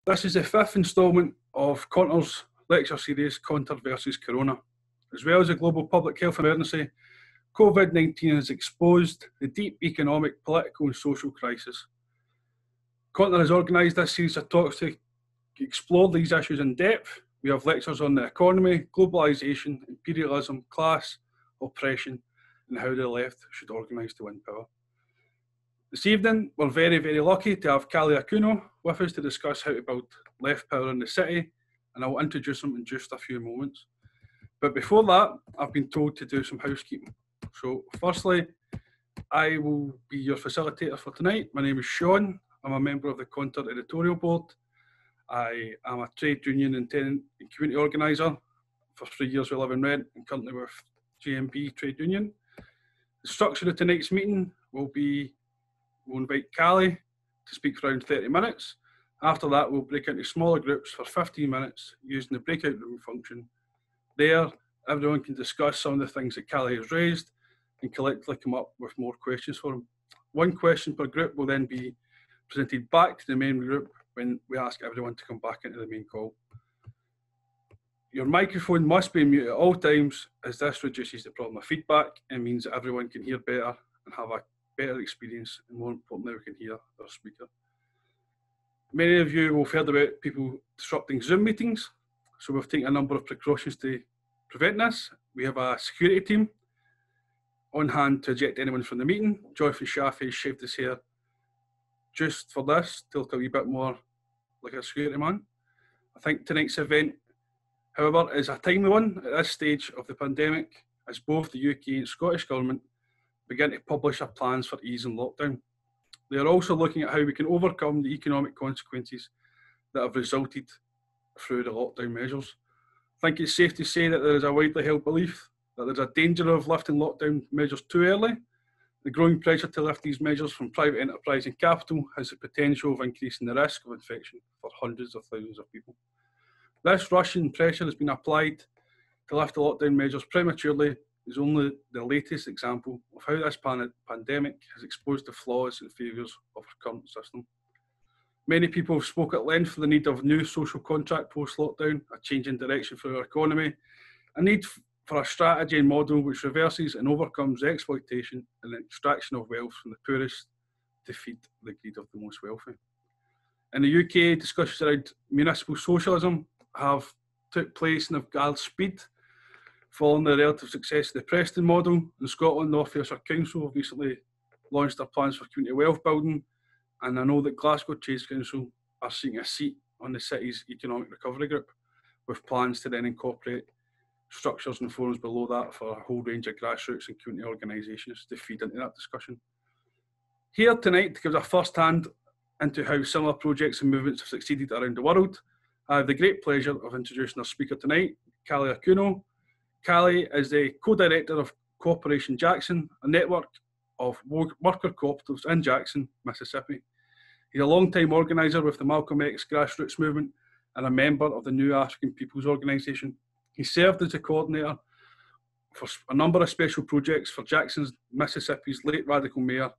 This is the fifth instalment of Conter's lecture series, Conter versus Corona. As well as a global public health emergency, COVID-19 has exposed the deep economic, political and social crisis. Conter has organised this series of talks to explore these issues in depth. We have lectures on the economy, globalisation, imperialism, class, oppression, and how the left should organise to win power. This evening, we're very, very lucky to have Kali Akuno with us to discuss how to build left power in the city, and I'll introduce him in just a few moments. But before that, I've been told to do some housekeeping. So firstly, I will be your facilitator for tonight. My name is Sean. I'm a member of the Conter editorial board. I am a trade union and tenant and community organiser. For 3 years we live in Rent and currently with GMB Trade Union. The structure of tonight's meeting will be, we'll invite Kali to speak for around 30 minutes. After that, we'll break into smaller groups for 15 minutes using the breakout room function. There, everyone can discuss some of the things that Kali has raised and collectively come up with more questions for him. One question per group will then be presented back to the main group when we ask everyone to come back into the main call. Your microphone must be muted at all times, as this reduces the problem of feedback and means that everyone can hear better and have a better experience, and more importantly, we can hear our speaker. Many of you will have heard about people disrupting Zoom meetings, so we've taken a number of precautions to prevent this. We have a security team on hand to eject anyone from the meeting. Jonathan Shafi has shaved his hair just for this to look a wee bit more like a security man. I think tonight's event, however, is a timely one at this stage of the pandemic, as both the UK and Scottish Government begin to publish their plans for easing lockdown. They are also looking at how we can overcome the economic consequences that have resulted through the lockdown measures. I think it's safe to say that there is a widely held belief that there's a danger of lifting lockdown measures too early. The growing pressure to lift these measures from private enterprise and capital has the potential of increasing the risk of infection for hundreds of thousands of people. This Russian pressure has been applied to lift the lockdown measures prematurely is only the latest example of how this pandemic has exposed the flaws and failures of our current system. Many people have spoken at length for the need of a new social contract post-lockdown, a change in direction for our economy, a need for a strategy and model which reverses and overcomes the exploitation and the extraction of wealth from the poorest to feed the greed of the most wealthy. In the UK, discussions around municipal socialism have took place and have gathered speed following the relative success of the Preston model. In Scotland, the North Ayrshire Council have recently launched their plans for community wealth building, and I know that Glasgow Trades Council are seeking a seat on the city's economic recovery group, with plans to then incorporate structures and forums below that for a whole range of grassroots and community organisations to feed into that discussion. Here tonight to give us a first hand into how similar projects and movements have succeeded around the world, I have the great pleasure of introducing our speaker tonight, Kali Akuno. Kali is the co-director of Cooperation Jackson, a network of worker cooperatives in Jackson, Mississippi. He's a long-time organiser with the Malcolm X grassroots movement and a member of the New African Peoples Organisation. He served as a coordinator for a number of special projects for Jackson's, Mississippi's late radical mayor,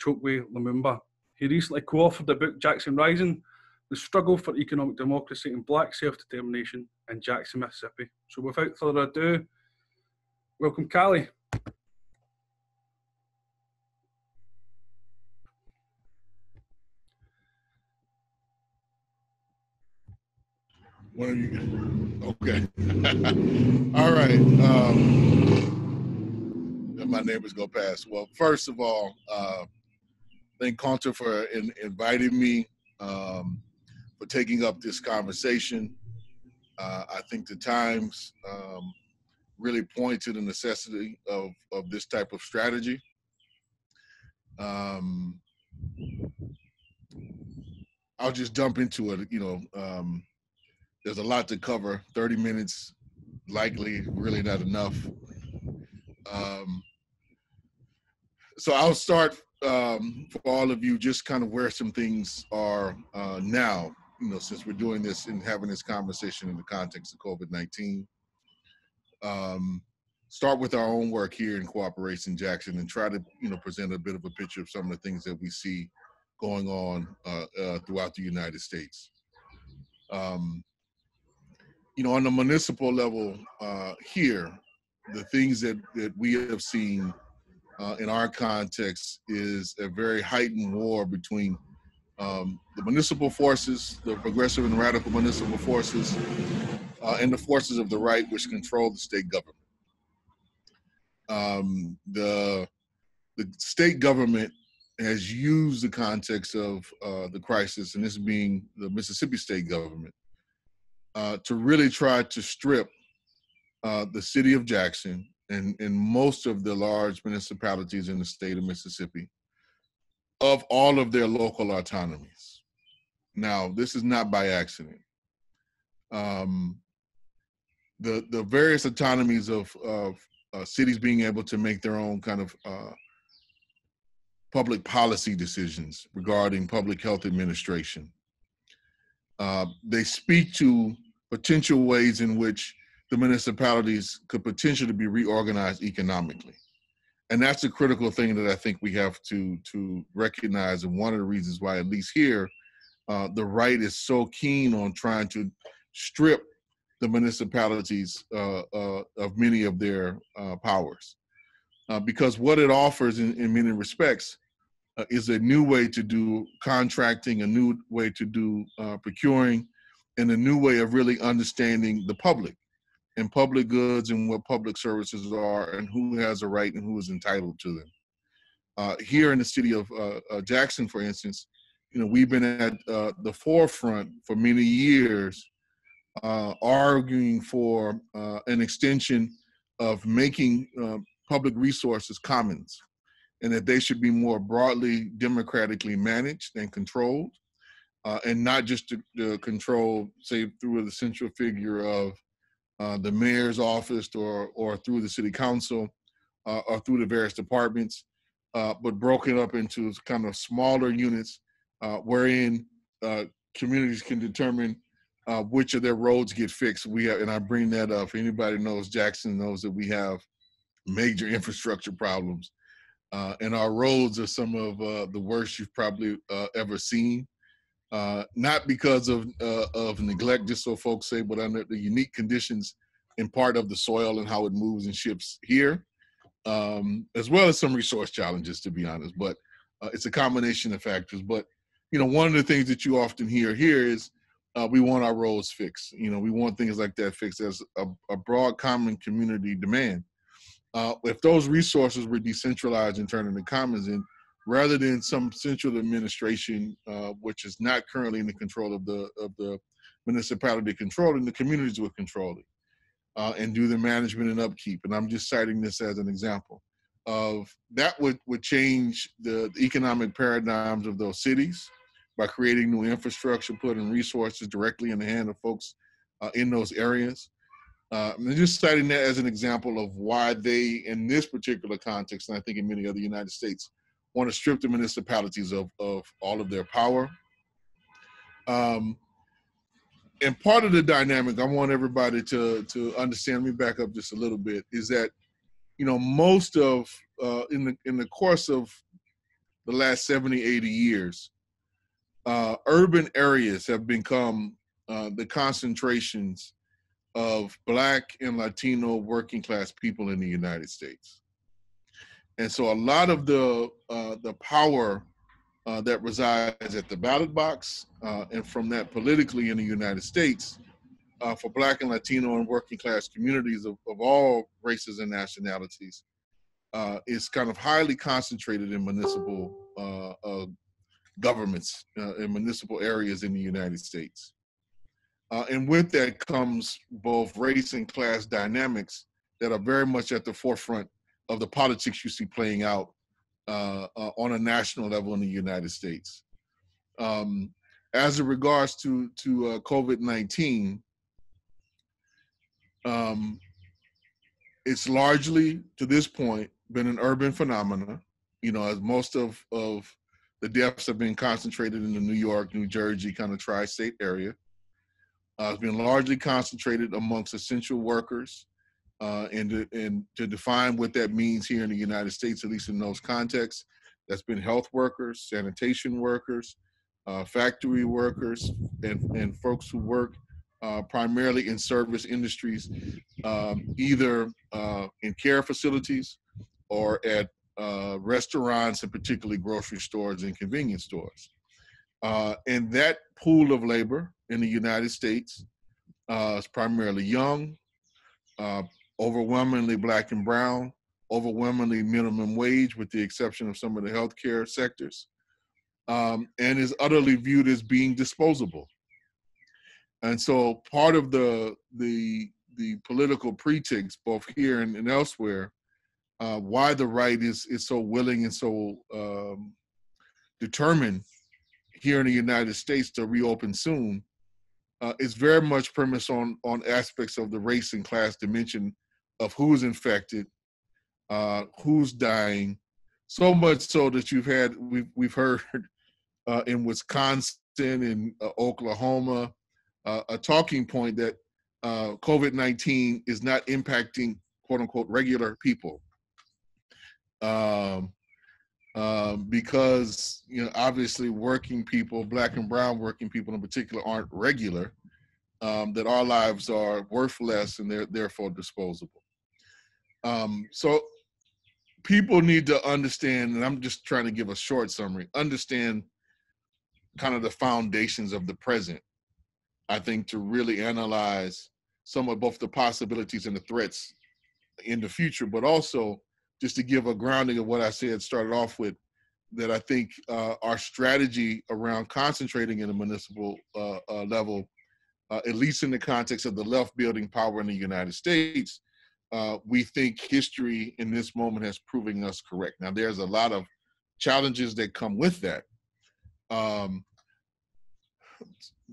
Chokwee Lumumba. He recently co-authored the book Jackson Rising, The Struggle for Economic Democracy and Black Self-Determination in Jackson, Mississippi. So without further ado, welcome Kali. One of you, okay. All right. My neighbors go past. Well, first of all, thank Conter for inviting me, for taking up this conversation. I think the times really point to the necessity of this type of strategy. I'll just jump into it. There's a lot to cover. 30 minutes, likely really not enough. So I'll start for all of you just kind of where some things are now, since we're doing this and having this conversation in the context of COVID-19. Start with our own work here in Cooperation Jackson and try to, present a bit of a picture of some of the things that we see going on throughout the United States. Um, on the municipal level here, the things that we have seen in our context is a very heightened war between the municipal forces, the progressive and radical municipal forces, and the forces of the right, which control the state government. The state government has used the context of the crisis, and this being the Mississippi state government, to really try to strip the city of Jackson and most of the large municipalities in the state of Mississippi of all of their local autonomies. Now, this is not by accident. The various autonomies of cities being able to make their own kind of public policy decisions regarding public health administration. They speak to potential ways in which the municipalities could potentially be reorganized economically. And that's a critical thing that I think we have to recognize, and one of the reasons why, at least here, the right is so keen on trying to strip the municipalities of many of their powers. Because what it offers in many respects is a new way to do contracting, a new way to do procuring, and a new way of really understanding the public and public goods and what public services are and who has a right and who is entitled to them. Here in the city of Jackson, for instance, we've been at the forefront for many years arguing for an extension of making public resources commons, and that they should be more broadly democratically managed and controlled, and not just to control, say, through the central figure of the mayor's office or through the city council or through the various departments, but broken up into kind of smaller units wherein communities can determine which of their roads get fixed. We have, and I bring that up, if anybody knows Jackson knows that we have major infrastructure problems. And our roads are some of the worst you've probably ever seen. Not because of neglect, just so folks say, but under the unique conditions in part of the soil and how it moves and shifts here, as well as some resource challenges, to be honest. But it's a combination of factors. But one of the things that you often hear here is we want our roads fixed. We want things like that fixed as a broad common community demand. If those resources were decentralized and turned into commons, and rather than some central administration, which is not currently in the control of the municipality controlling, the communities would control it and do the management and upkeep. And I'm just citing this as an example of that would change the economic paradigms of those cities by creating new infrastructure, putting resources directly in the hand of folks in those areas. I'm just citing that as an example of why they, in this particular context, and I think in many other United States, want to strip the municipalities of all of their power. And part of the dynamic, I want everybody to understand, let me back up just a little bit, is that, most of, in the course of the last 70, 80 years, urban areas have become the concentrations of Black and Latino working class people in the United States. And so a lot of the power that resides at the ballot box and from that politically in the United States for Black and Latino and working class communities of all races and nationalities is kind of highly concentrated in municipal governments in municipal areas in the United States. And with that comes both race and class dynamics that are very much at the forefront of the politics you see playing out on a national level in the United States. As it regards to COVID-19, it's largely, to this point, been an urban phenomenon, as most of the deaths have been concentrated in the New York, New Jersey kind of tri-state area. It's been largely concentrated amongst essential workers, and to define what that means here in the United States, at least in those contexts, that's been health workers, sanitation workers, factory workers, and folks who work primarily in service industries, either in care facilities or at restaurants, and particularly grocery stores and convenience stores. And that pool of labor in the United States is primarily young, overwhelmingly Black and brown, overwhelmingly minimum wage, with the exception of some of the healthcare sectors, and is utterly viewed as being disposable. And so part of the political pretext, both here and elsewhere, why the right is so willing and so determined here in the United States to reopen soon, is very much premised on aspects of the race and class dimension of who's infected, who's dying, so much so that we've heard in Wisconsin, in Oklahoma, a talking point that COVID-19 is not impacting quote unquote regular people. Because obviously working people, Black and brown working people in particular, aren't regular, that our lives are worth less and they're therefore disposable. So people need to understand, and I'm just trying to give a short summary, understand kind of the foundations of the present, I think, to really analyze some of both the possibilities and the threats in the future, but also just to give a grounding of what I said, started off with, that I think our strategy around concentrating in a municipal level, at least in the context of the left building power in the United States, we think history in this moment has proven us correct. Now, there's a lot of challenges that come with that,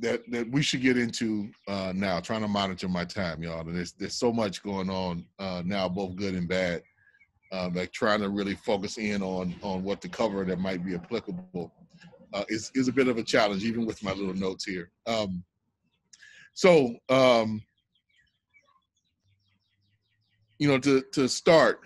that we should get into now. Trying to monitor my time, y'all. And there's so much going on now, both good and bad. Like trying to really focus in on what to cover that might be applicable is a bit of a challenge, even with my little notes here. To start,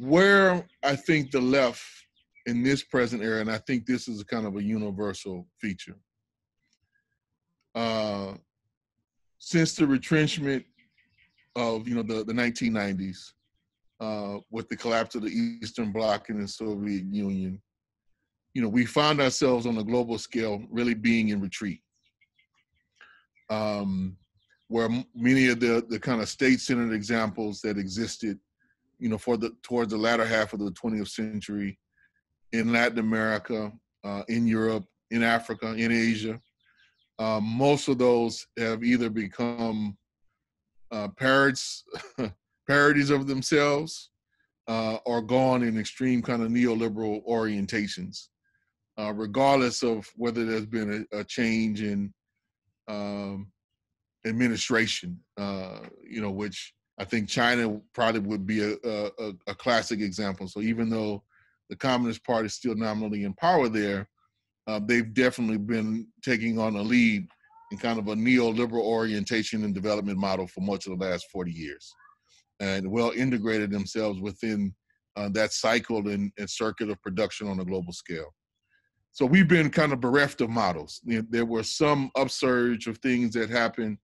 where I think the left in this present era, and I think this is kind of a universal feature, since the retrenchment of the 1990s, with the collapse of the Eastern Bloc and the Soviet Union, we found ourselves on a global scale really being in retreat, where many of the kind of state-centered examples that existed, towards the latter half of the 20th century in Latin America, in Europe, in Africa, in Asia, most of those have either become parodies of themselves, or gone in extreme kind of neoliberal orientations, regardless of whether there's been a change in administration, which I think China probably would be a classic example. So even though the Communist Party is still nominally in power there, they've definitely been taking on a lead in kind of a neoliberal orientation and development model for much of the last 40 years, and well integrated themselves within that cycle and circuit of production on a global scale. So we've been kind of bereft of models. There were some upsurge of things that happened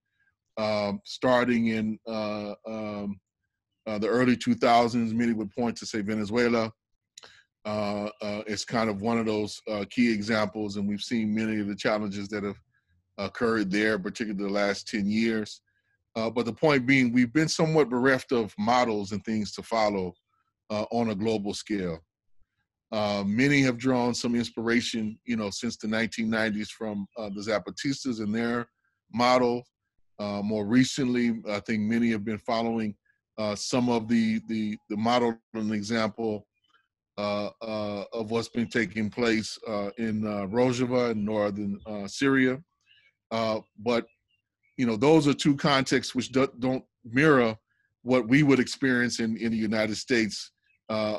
starting in the early 2000s. Many would point to, say, Venezuela. It's kind of one of those key examples, and we've seen many of the challenges that have occurred there, particularly the last 10 years. But the point being, we've been somewhat bereft of models and things to follow on a global scale. Many have drawn some inspiration, since the 1990s from the Zapatistas and their model. More recently, I think many have been following some of the model and example of what's been taking place in Rojava in northern Syria. But those are two contexts which don't mirror what we would experience in the United States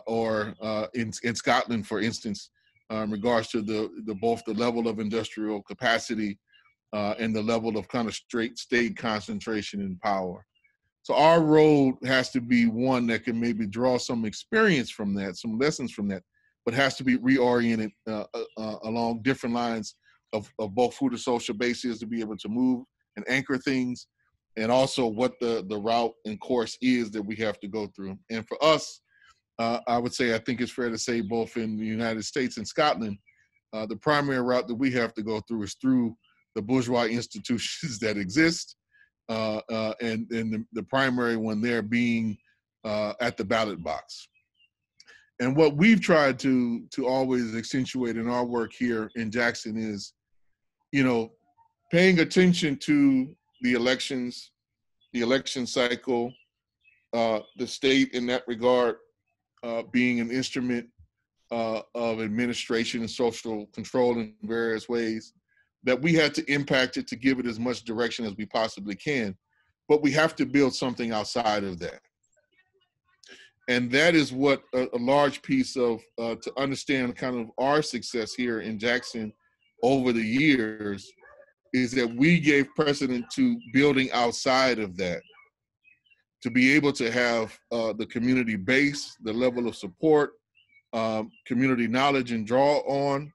or in Scotland, for instance, in regards to both the level of industrial capacity and the level of kind of straight state concentration in power. So our road has to be one that can maybe draw some experience from that, some lessons from that, but has to be reoriented along different lines of both who the social base is to be able to move and anchor things, and also what the route and course is that we have to go through. And for us, I would say, I think it's fair to say, both in the United States and Scotland, the primary route that we have to go through is through the bourgeois institutions that exist, and the primary one there being at the ballot box. And what we've tried to always accentuate in our work here in Jackson is, paying attention to the elections, the election cycle, the state in that regard being an instrument of administration and social control in various ways, that we had to impact it to give it as much direction as we possibly can. But we have to build something outside of that. And that is what a large piece of, to understand kind of our success here in Jackson over the years, is that we gave precedent to building outside of that, to be able to have the community base, the level of support, community knowledge and draw on,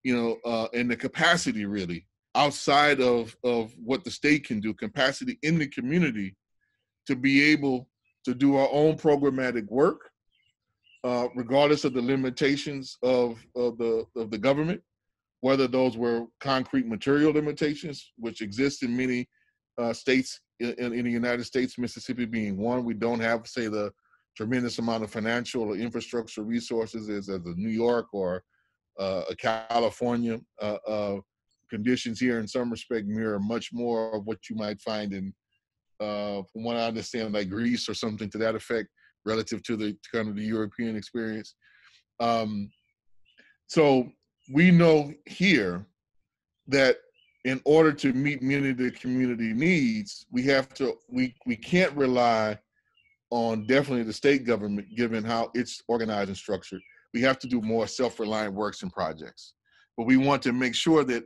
and the capacity really outside of what the state can do, capacity in the community to be able to do our own programmatic work, regardless of the limitations of the government, whether those were concrete material limitations, which exist in many states in the United States, Mississippi being one. We don't have, say, the tremendous amount of financial or infrastructure resources as a New York or a California. Conditions here in some respect mirror much more of what you might find in, from what I understand, like Greece or something to that effect, relative to the kind of the European experience. So we know here that in order to meet many of the community needs, we can't rely on definitely the state government, given how it's organized and structured. We have to do more self-reliant works and projects. But we want to make sure that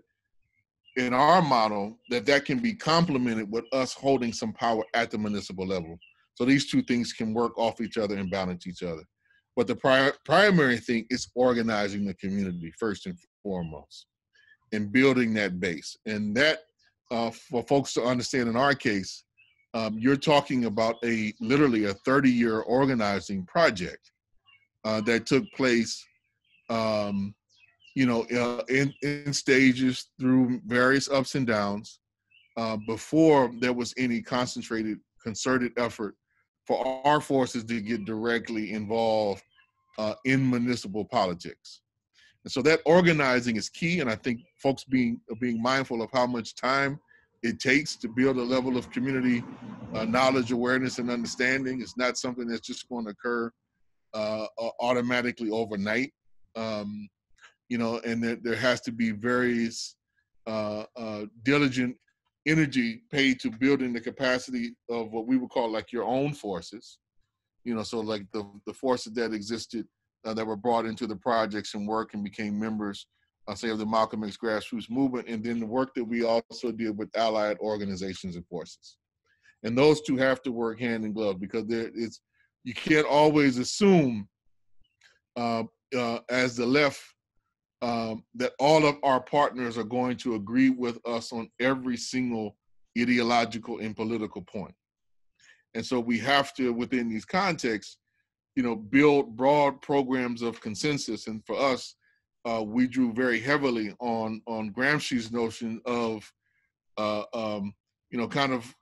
in our model, that can be complemented with us holding some power at the municipal level. So these two things can work off each other and balance each other. But the primary thing is organizing the community first and foremost, and building that base. And that, for folks to understand in our case, you're talking about literally a 30-year organizing project that took place in stages through various ups and downs before there was any concentrated, concerted effort for our forces to get directly involved in municipal politics. And so that organizing is key, and I think folks being mindful of how much time it takes to build a level of community knowledge, awareness, and understanding. It's not something that's just going to occur automatically overnight. And there has to be various diligent energy paid to building the capacity of what we would call like your own forces. So like the forces that existed that were brought into the projects and work and became members, say, of the Malcolm X grassroots movement, and then the work that we also did with allied organizations and forces. And those two have to work hand in glove, because you can't always assume as the left that all of our partners are going to agree with us on every single ideological and political point. And so we have to, within these contexts, build broad programs of consensus. And for us, we drew very heavily on Gramsci's notion of, kind of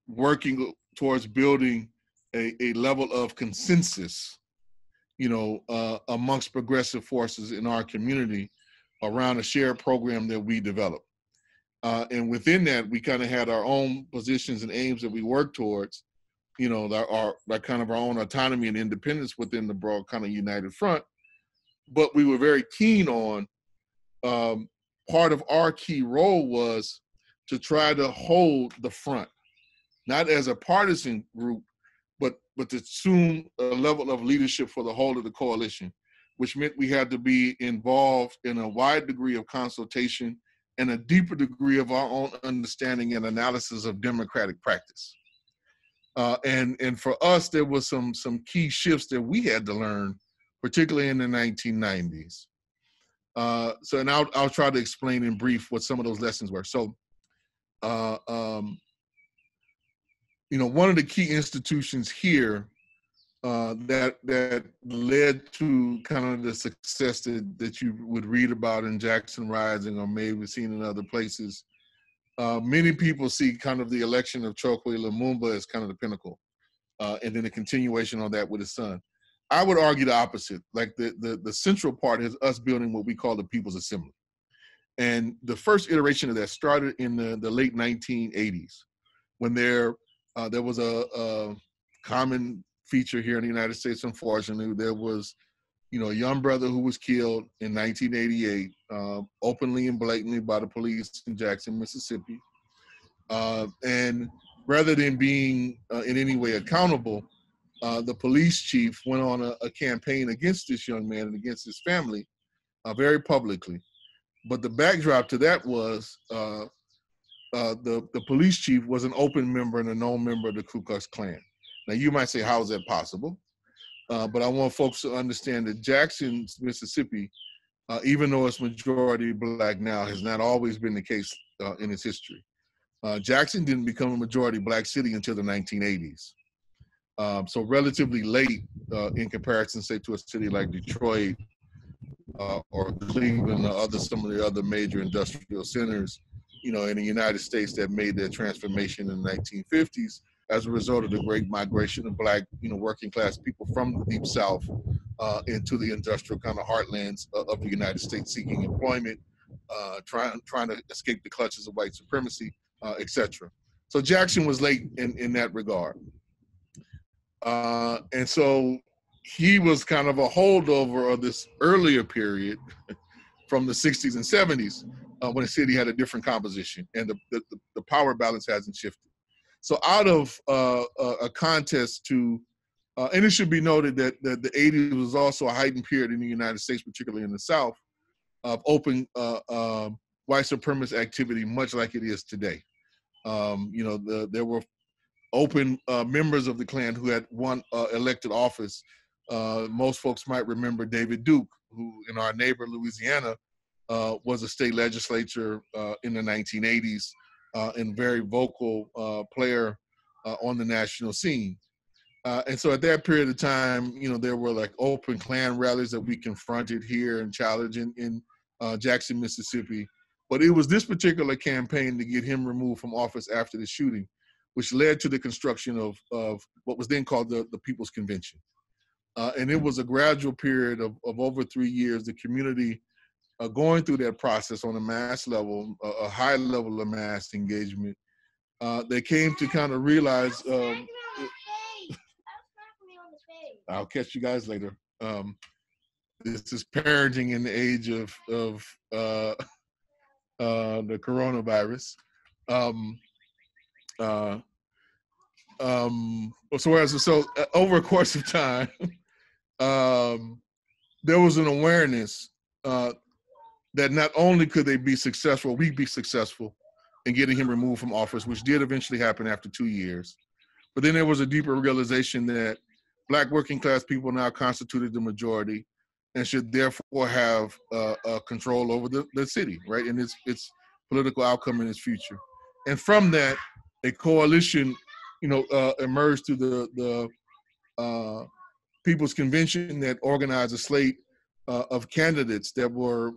working towards building a level of consensus, amongst progressive forces in our community around a shared program that we developed. And within that, we kind of had our own positions and aims that we worked towards, that kind of our own autonomy and independence within the broad kind of united front. But we were very keen on, part of our key role was to try to hold the front, not as a partisan group, but to assume a level of leadership for the whole of the coalition, which meant we had to be involved in a wide degree of consultation and a deeper degree of our own understanding and analysis of democratic practice. And for us, there was some key shifts that we had to learn, particularly in the 1990s. And I'll try to explain in brief what some of those lessons were. So, one of the key institutions here that led to kind of the success that you would read about in Jackson Rising or maybe seen in other places. Many people see kind of the election of Chokwee Lumumba as kind of the pinnacle, and then the continuation on that with his son. I would argue the opposite. Like the central part is us building what we call the People's Assembly. And the first iteration of that started in the late 1980s when there was a common feature here in the United States, unfortunately. There was, a young brother who was killed in 1988, openly and blatantly by the police in Jackson, Mississippi. And rather than being in any way accountable, the police chief went on a campaign against this young man and against his family very publicly. But the backdrop to that was the police chief was an open member and a known member of the Ku Klux Klan. Now, you might say, how is that possible? But I want folks to understand that Jackson, Mississippi, even though it's majority Black now, has not always been the case in its history. Jackson didn't become a majority Black city until the 1980s. So relatively late in comparison, say, to a city like Detroit or Cleveland or some of the other major industrial centers, in the United States that made their transformation in the 1950s as a result of the great migration of Black, working class people from the Deep South into the industrial kind of heartlands of the United States, seeking employment, trying to escape the clutches of white supremacy, etc. So Jackson was late in that regard. And so he was kind of a holdover of this earlier period from the 60s and 70s when the city had a different composition and the power balance hasn't shifted. So out of a contest to, and it should be noted that the 80s was also a heightened period in the United States, particularly in the South, of open white supremacist activity, much like it is today. There were open members of the Klan who had won elected office. Most folks might remember David Duke, who in our neighbor Louisiana was a state legislature in the 1980s and very vocal player on the national scene. And so at that period of time, there were like open Klan rallies that we confronted here and challenged in Jackson, Mississippi. But it was this particular campaign to get him removed from office after the shooting, which led to the construction of what was then called the People's Convention. And it was a gradual period of over 3 years, the community going through that process on a mass level, a high level of mass engagement. They came to kind of realize, I'll catch you guys later. This is parenting in the age of the coronavirus. So over a course of time, there was an awareness that not only could they be successful, we'd be successful in getting him removed from office, which did eventually happen after 2 years. But then there was a deeper realization that Black working class people now constituted the majority and should therefore have control over the city, right? And its political outcome and its future. And from that, a coalition, emerged through the People's Convention that organized a slate of candidates that were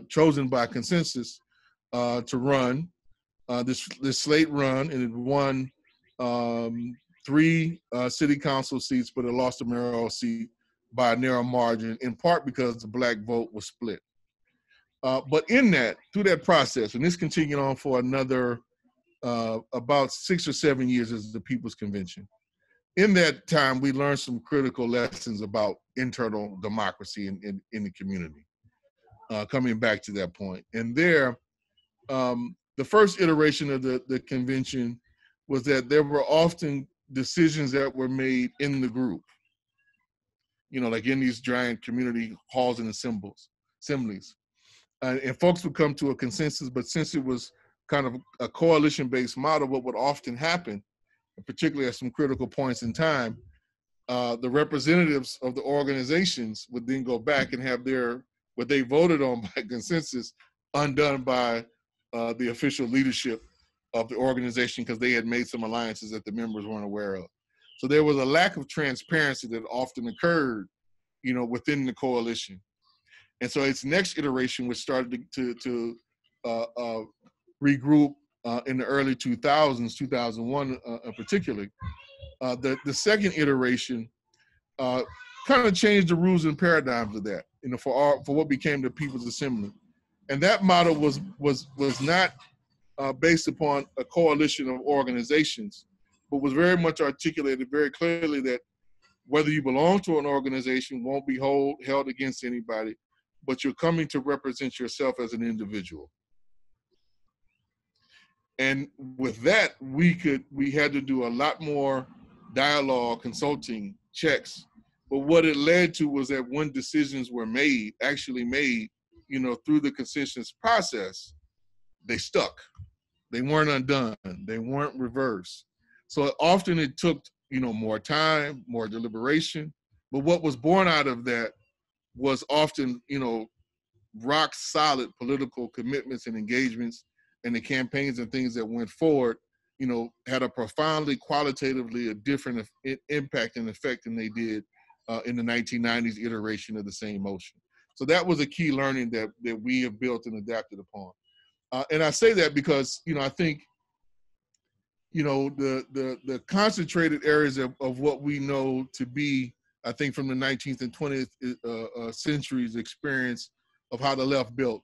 chosen by consensus to run. This slate run, and it won 3 city council seats, but it lost a mayoral seat by a narrow margin, in part because the Black vote was split. But through that process, and this continued on for another about 6 or 7 years as the People's Convention. In that time, we learned some critical lessons about internal democracy in the community, coming back to that point. And there, the first iteration of the convention was that there were often decisions that were made in the group, like in these giant community halls and assemblies. And folks would come to a consensus, but since it was kind of a coalition-based model, what would often happen particularly at some critical points in time, the representatives of the organizations would then go back and have what they voted on by consensus undone by the official leadership of the organization because they had made some alliances that the members weren't aware of. So there was a lack of transparency that often occurred, within the coalition. And so its next iteration, which started to regroup in the early 2000s, 2001 particularly, the second iteration kind of changed the rules and paradigms of that, for what became the People's Assembly. And that model was not based upon a coalition of organizations, but was very much articulated very clearly that whether you belong to an organization won't be held against anybody, but you're coming to represent yourself as an individual. And with that, we had to do a lot more dialogue, consulting, checks. But what it led to was that when decisions were actually made, through the consensus process, they stuck. They weren't undone. They weren't reversed. So often it took, more time, more deliberation. But what was born out of that was often, rock solid political commitments and engagements, and the campaigns and things that went forward, had a profoundly, qualitatively a different impact and effect than they did in the 1990s iteration of the same motion. So that was a key learning that we have built and adapted upon. And I say that because, I think, the concentrated areas of what we know to be, I think, from the 19th and 20th centuries experience of how the left built.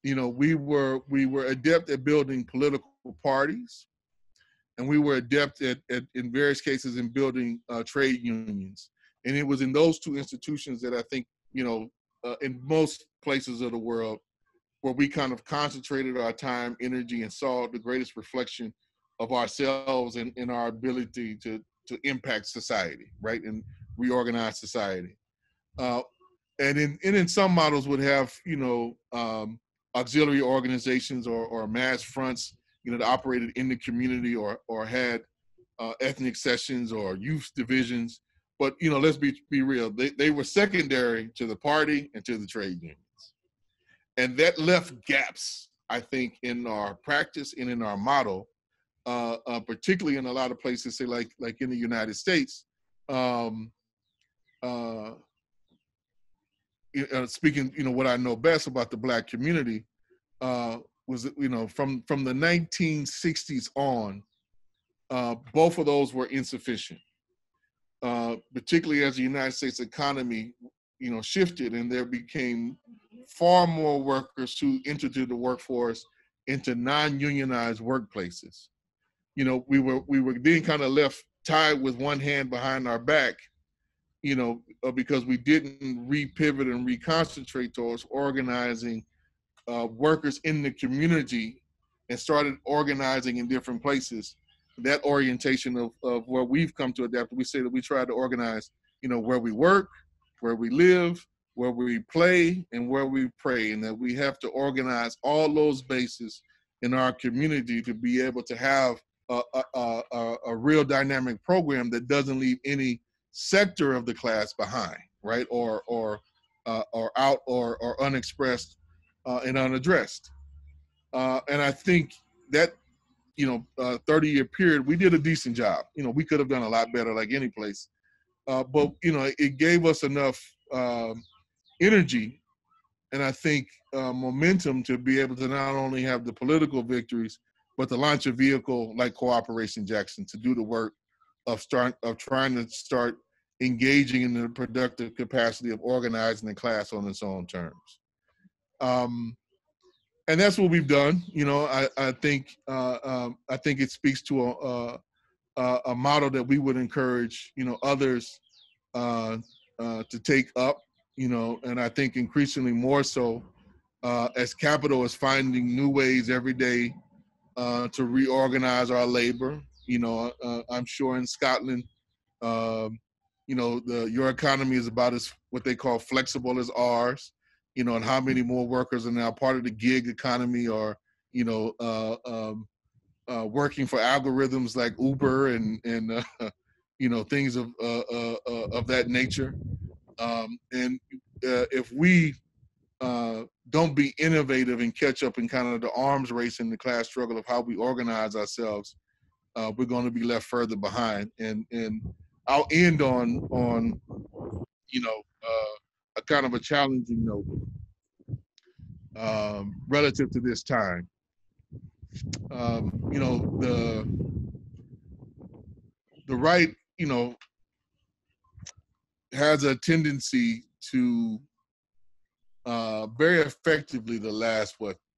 We were adept at building political parties, and we were adept at in various cases in building trade unions. And it was in those two institutions that I think, in most places of the world, where we kind of concentrated our time, energy, and saw the greatest reflection of ourselves and in our ability to impact society, right, and reorganize society. And in some models would have, auxiliary organizations or mass fronts, that operated in the community or had ethnic sessions or youth divisions. But, let's be real, they were secondary to the party and to the trade unions. And that left gaps, I think, in our practice and in our model, particularly in a lot of places, say like in the United States. Speaking, what I know best about the Black community was, from the 1960s on, both of those were insufficient, particularly as the United States economy, shifted and there became far more workers who entered the workforce into non-unionized workplaces. We were then kind of left tied with one hand behind our back, because we didn't repivot and reconcentrate towards organizing workers in the community and started organizing in different places. That orientation of where we've come to adapt, we say that we try to organize, where we work, where we live, where we play, and where we pray, and that we have to organize all those bases in our community to be able to have a real dynamic program that doesn't leave any sector of the class behind, right, or out or unexpressed and unaddressed. And I think that 30-year period, we did a decent job. We could have done a lot better, like any place, but it gave us enough energy and I think momentum to be able to not only have the political victories, but to launch a vehicle like Cooperation Jackson to do the work of trying to start engaging in the productive capacity of organizing the class on its own terms. And that's what we've done. I think it speaks to a model that we would encourage others to take up. And I think increasingly more so as capital is finding new ways every day to reorganize our labor. I'm sure in Scotland, your economy is about as what they call flexible as ours. And how many more workers are now part of the gig economy or working for algorithms like Uber and things of that nature. And if we don't be innovative and catch up in kind of the arms race in the class struggle of how we organize ourselves, we're going to be left further behind. And I'll end on a kind of a challenging note relative to this time. The right, has a tendency to very effectively the last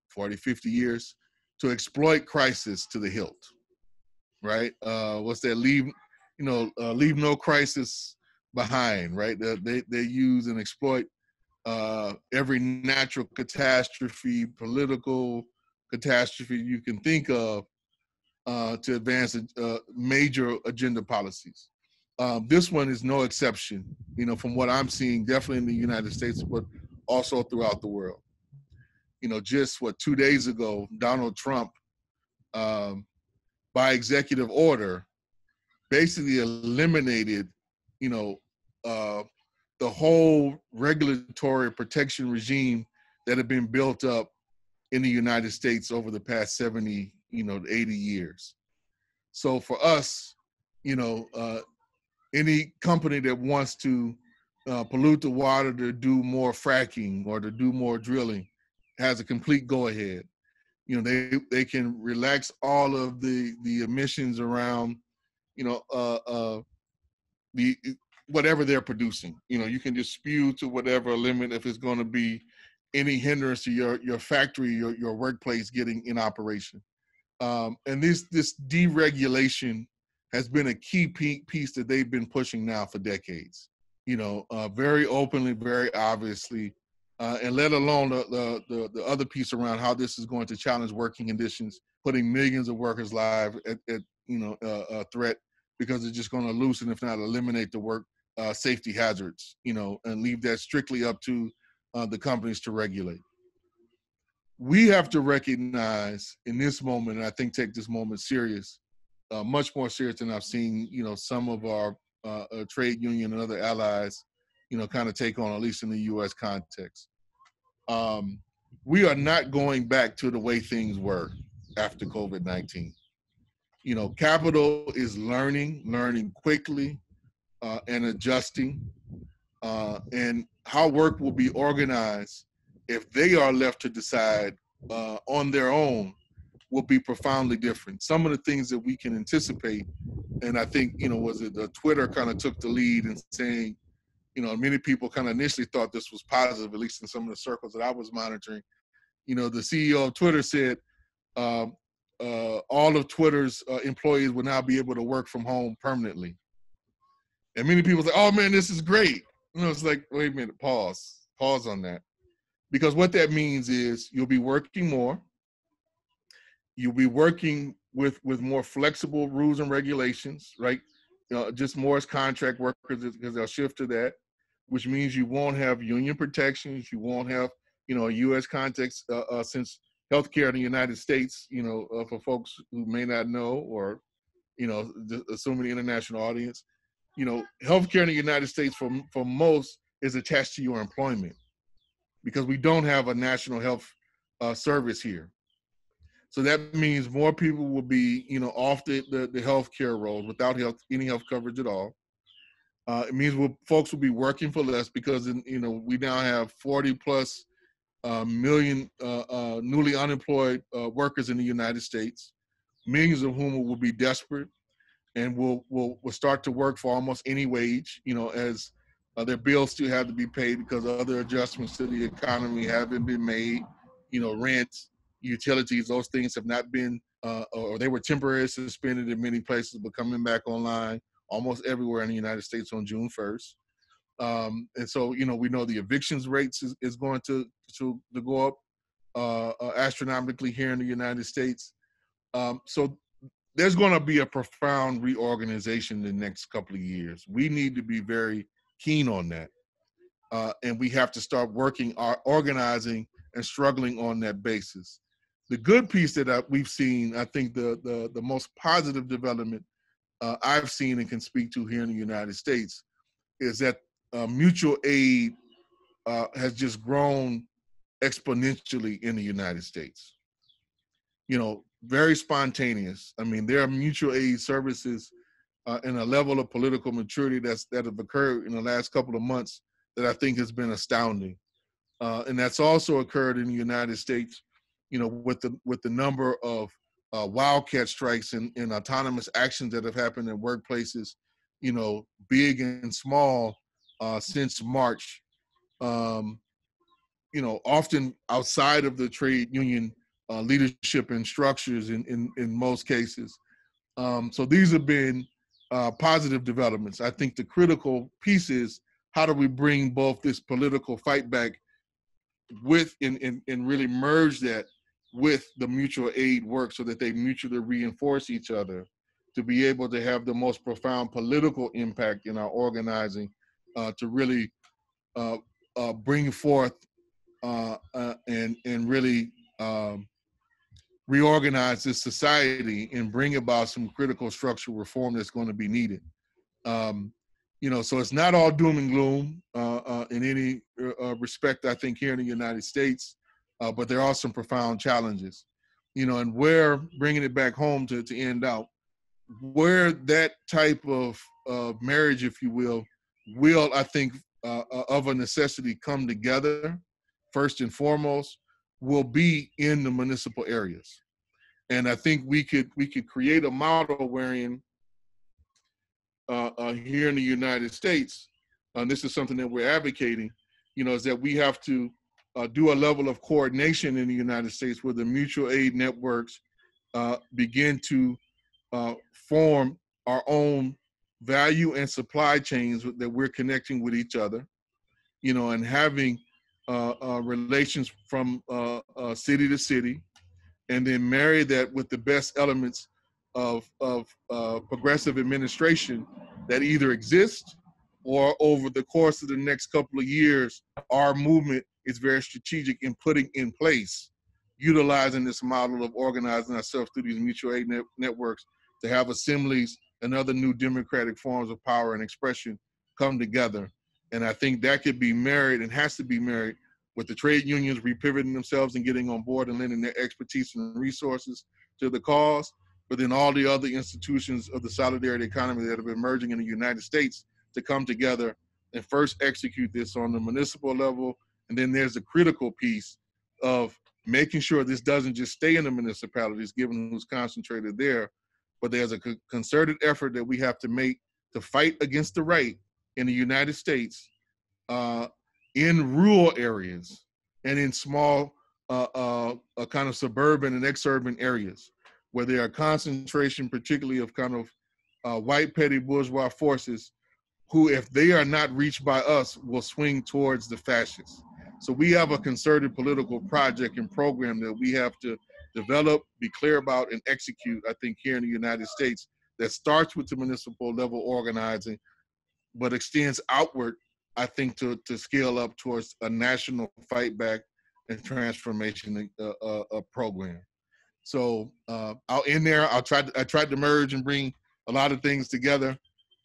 40, 50 years to exploit crisis to the hilt, right? What's that? Leave no crisis behind, right? They use and exploit every natural catastrophe, political catastrophe you can think of to advance major agenda policies. This one is no exception, from what I'm seeing, definitely in the United States, but also throughout the world. Just 2 days ago, Donald Trump, by executive order, basically eliminated, the whole regulatory protection regime that had been built up in the United States over the past 70, to 80 years. So for us, any company that wants to pollute the water to do more fracking or to do more drilling has a complete go-ahead. They can relax all of the emissions around, the whatever they're producing. You can just spew to whatever limit if it's going to be any hindrance to your factory, your workplace getting in operation. And this deregulation has been a key piece that they've been pushing now for decades. Very openly, very obviously, and let alone the other piece around how this is going to challenge working conditions, putting millions of workers' lives at a threat, because it's just going to loosen, if not eliminate, the work safety hazards, and leave that strictly up to the companies to regulate. We have to recognize in this moment, and I think take this moment serious, much more serious than I've seen, some of our trade union and other allies, kind of take on, at least in the U.S. context. We are not going back to the way things were after COVID-19. Capital is learning quickly and adjusting, and how work will be organized if they are left to decide on their own will be profoundly different. Some of the things that we can anticipate, and I think, Twitter kind of took the lead in saying, many people kind of initially thought this was positive, at least in some of the circles that I was monitoring. The CEO of Twitter said all of Twitter's employees will now be able to work from home permanently. And many people say, oh man, this is great. It's like, wait a minute, pause on that. Because what that means is you'll be working more. You'll be working with more flexible rules and regulations, right? Just more as contract workers, because they'll shift to that, which means you won't have union protections. You won't have, a U.S. context, since healthcare in the United States, for folks who may not know, or, assuming the international audience, healthcare in the United States for most is attached to your employment, because we don't have a national health service here. So that means more people will be, off the healthcare rolls without any health coverage at all. It means folks will be working for less, because, we now have 40 plus million newly unemployed workers in the United States, millions of whom will be desperate and will start to work for almost any wage, as their bills still have to be paid because other adjustments to the economy haven't been made, rent, utilities, those things have not been, or they were temporarily suspended in many places, but coming back online almost everywhere in the United States on June 1st. And so, we know the evictions rates is going to go up astronomically here in the United States. So there's going to be a profound reorganization in the next couple of years. We need to be very keen on that. And we have to start working, organizing, and struggling on that basis. The good piece that we've seen, I think the most positive development I've seen and can speak to here in the United States is that mutual aid has just grown exponentially in the United States. Very spontaneous. I mean, there are mutual aid services and a level of political maturity that have occurred in the last couple of months that I think has been astounding. And that's also occurred in the United States, with the number of wildcat strikes and autonomous actions that have happened in workplaces, big and small, since March. Often outside of the trade union leadership and structures in most cases. So these have been positive developments. I think the critical piece is, how do we bring both this political fight back with and really merge that with the mutual aid work so that they mutually reinforce each other to be able to have the most profound political impact in our organizing to really bring forth and really reorganize this society and bring about some critical structural reform that's going to be needed. So it's not all doom and gloom in any respect, I think, here in the United States, but there are some profound challenges. And where, bringing it back home to end out, where that type of marriage, if you will, I think, of a necessity come together, first and foremost, will be in the municipal areas. And I think we could create a model wherein here in the United States, and this is something that we're advocating, is that we have to do a level of coordination in the United States where the mutual aid networks begin to form our own value and supply chains that we're connecting with each other, and having relations from city to city, and then marry that with the best elements of progressive administration that either exist, or over the course of the next couple of years, our movement is very strategic in putting in place, utilizing this model of organizing ourselves through these mutual aid networks to have assemblies and other new democratic forms of power and expression come together. And I think that could be married and has to be married with the trade unions repivoting themselves and getting on board and lending their expertise and resources to the cause, but then all the other institutions of the solidarity economy that have been emerging in the United States to come together and first execute this on the municipal level. And then there's the critical piece of making sure this doesn't just stay in the municipalities, given who's concentrated there, but there's a concerted effort that we have to make to fight against the right in the United States, in rural areas and in small kind of suburban and exurban areas where there are concentration, particularly of kind of white petty bourgeois forces who, if they are not reached by us, will swing towards the fascists. So we have a concerted political project and program that we have to develop, be clear about, and execute, I think, here in the United States, that starts with the municipal level organizing, but extends outward, I think, to scale up towards a national fight back and transformation program. So I'll end there. I tried to merge and bring a lot of things together.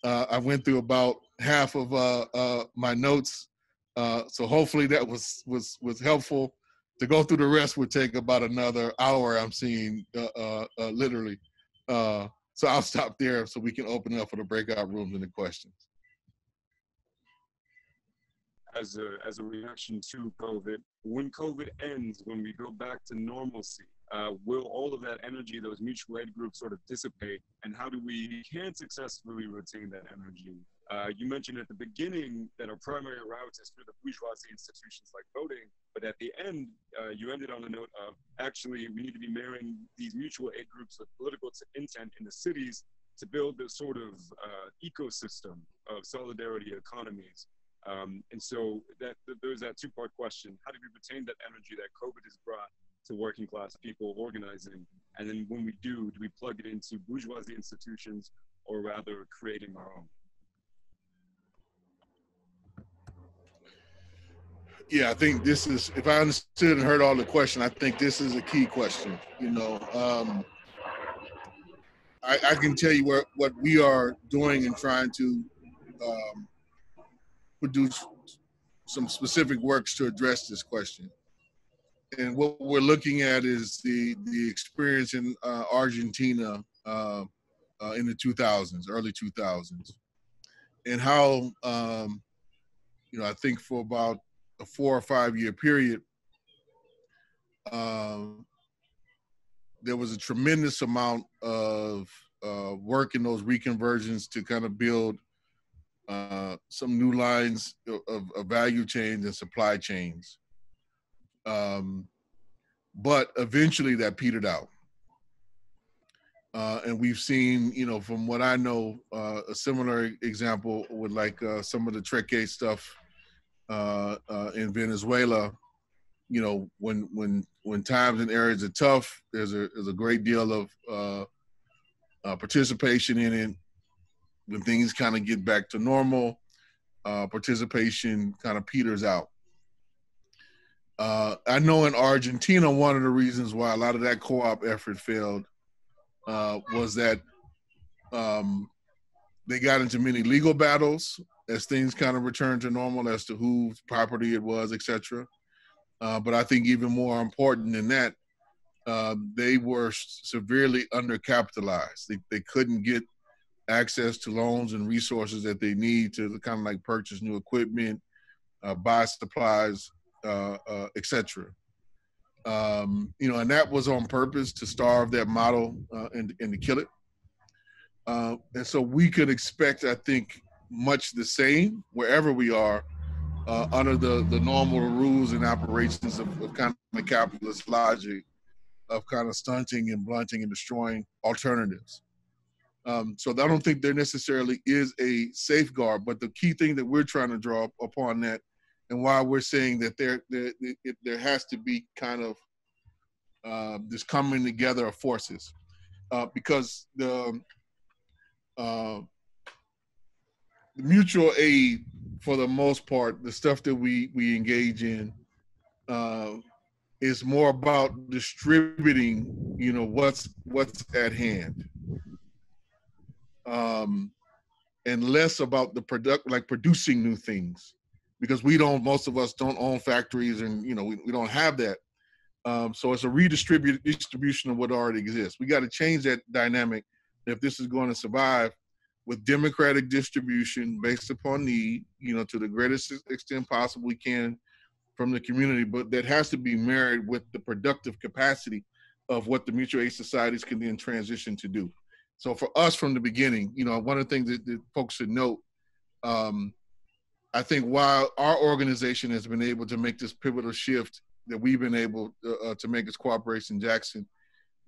I went through about half of my notes, so hopefully that was helpful. To go through the rest would take about another hour, I'm seeing, literally. So I'll stop there so we can open it up for the breakout rooms and the questions. As a reaction to COVID, when COVID ends, when we go back to normalcy, will all of that energy, those mutual aid groups, sort of dissipate? And how do we can successfully retain that energy? You mentioned at the beginning that our primary route is through the bourgeoisie institutions like voting, but at the end, you ended on a note of, actually, we need to be marrying these mutual aid groups with political intent in the cities to build this sort of ecosystem of solidarity economies. And so there's that two-part question. How do we retain that energy that COVID has brought to working class people organizing? And then when we do we plug it into bourgeoisie institutions, or rather creating our own? Yeah, I think this is, if I understood and heard all the question, I think this is a key question. I can tell you what we are doing and trying to produce some specific works to address this question. And what we're looking at is the experience in Argentina in the 2000s, early 2000s, and how, I think for about a 4 or 5 year period, there was a tremendous amount of work in those reconversions to kind of build some new lines of value chains and supply chains. But eventually that petered out. And we've seen, from what I know, a similar example with like some of the Chokwee stuff in Venezuela. When times and areas are tough, there's a great deal of participation in it. When things kind of get back to normal, participation kind of peters out. I know in Argentina, one of the reasons why a lot of that co-op effort failed was that they got into many legal battles as things kind of returned to normal as to whose property it was, et cetera. But I think even more important than that, they were severely undercapitalized. They couldn't get access to loans and resources that they need to kind of like purchase new equipment, buy supplies, et cetera. And that was on purpose to starve that model and to kill it. And so we could expect, I think, much the same wherever we are under the normal rules and operations of kind of capitalist logic of kind of stunting and blunting and destroying alternatives. So I don't think there necessarily is a safeguard, but the key thing that we're trying to draw upon that, and why we're saying that there has to be kind of this coming together of forces, because the mutual aid, for the most part, the stuff that we engage in, is more about distributing, what's at hand, and less about the producing new things, because most of us don't own factories, and we don't have that. So it's a redistribution of what already exists. We got to change that dynamic if this is going to survive, with democratic distribution based upon need, to the greatest extent possible we can from the community, but that has to be married with the productive capacity of what the mutual aid societies can then transition to do. So for us from the beginning, one of the things that folks should note, I think while our organization has been able to make this pivotal shift that we've been able to make as Cooperation Jackson,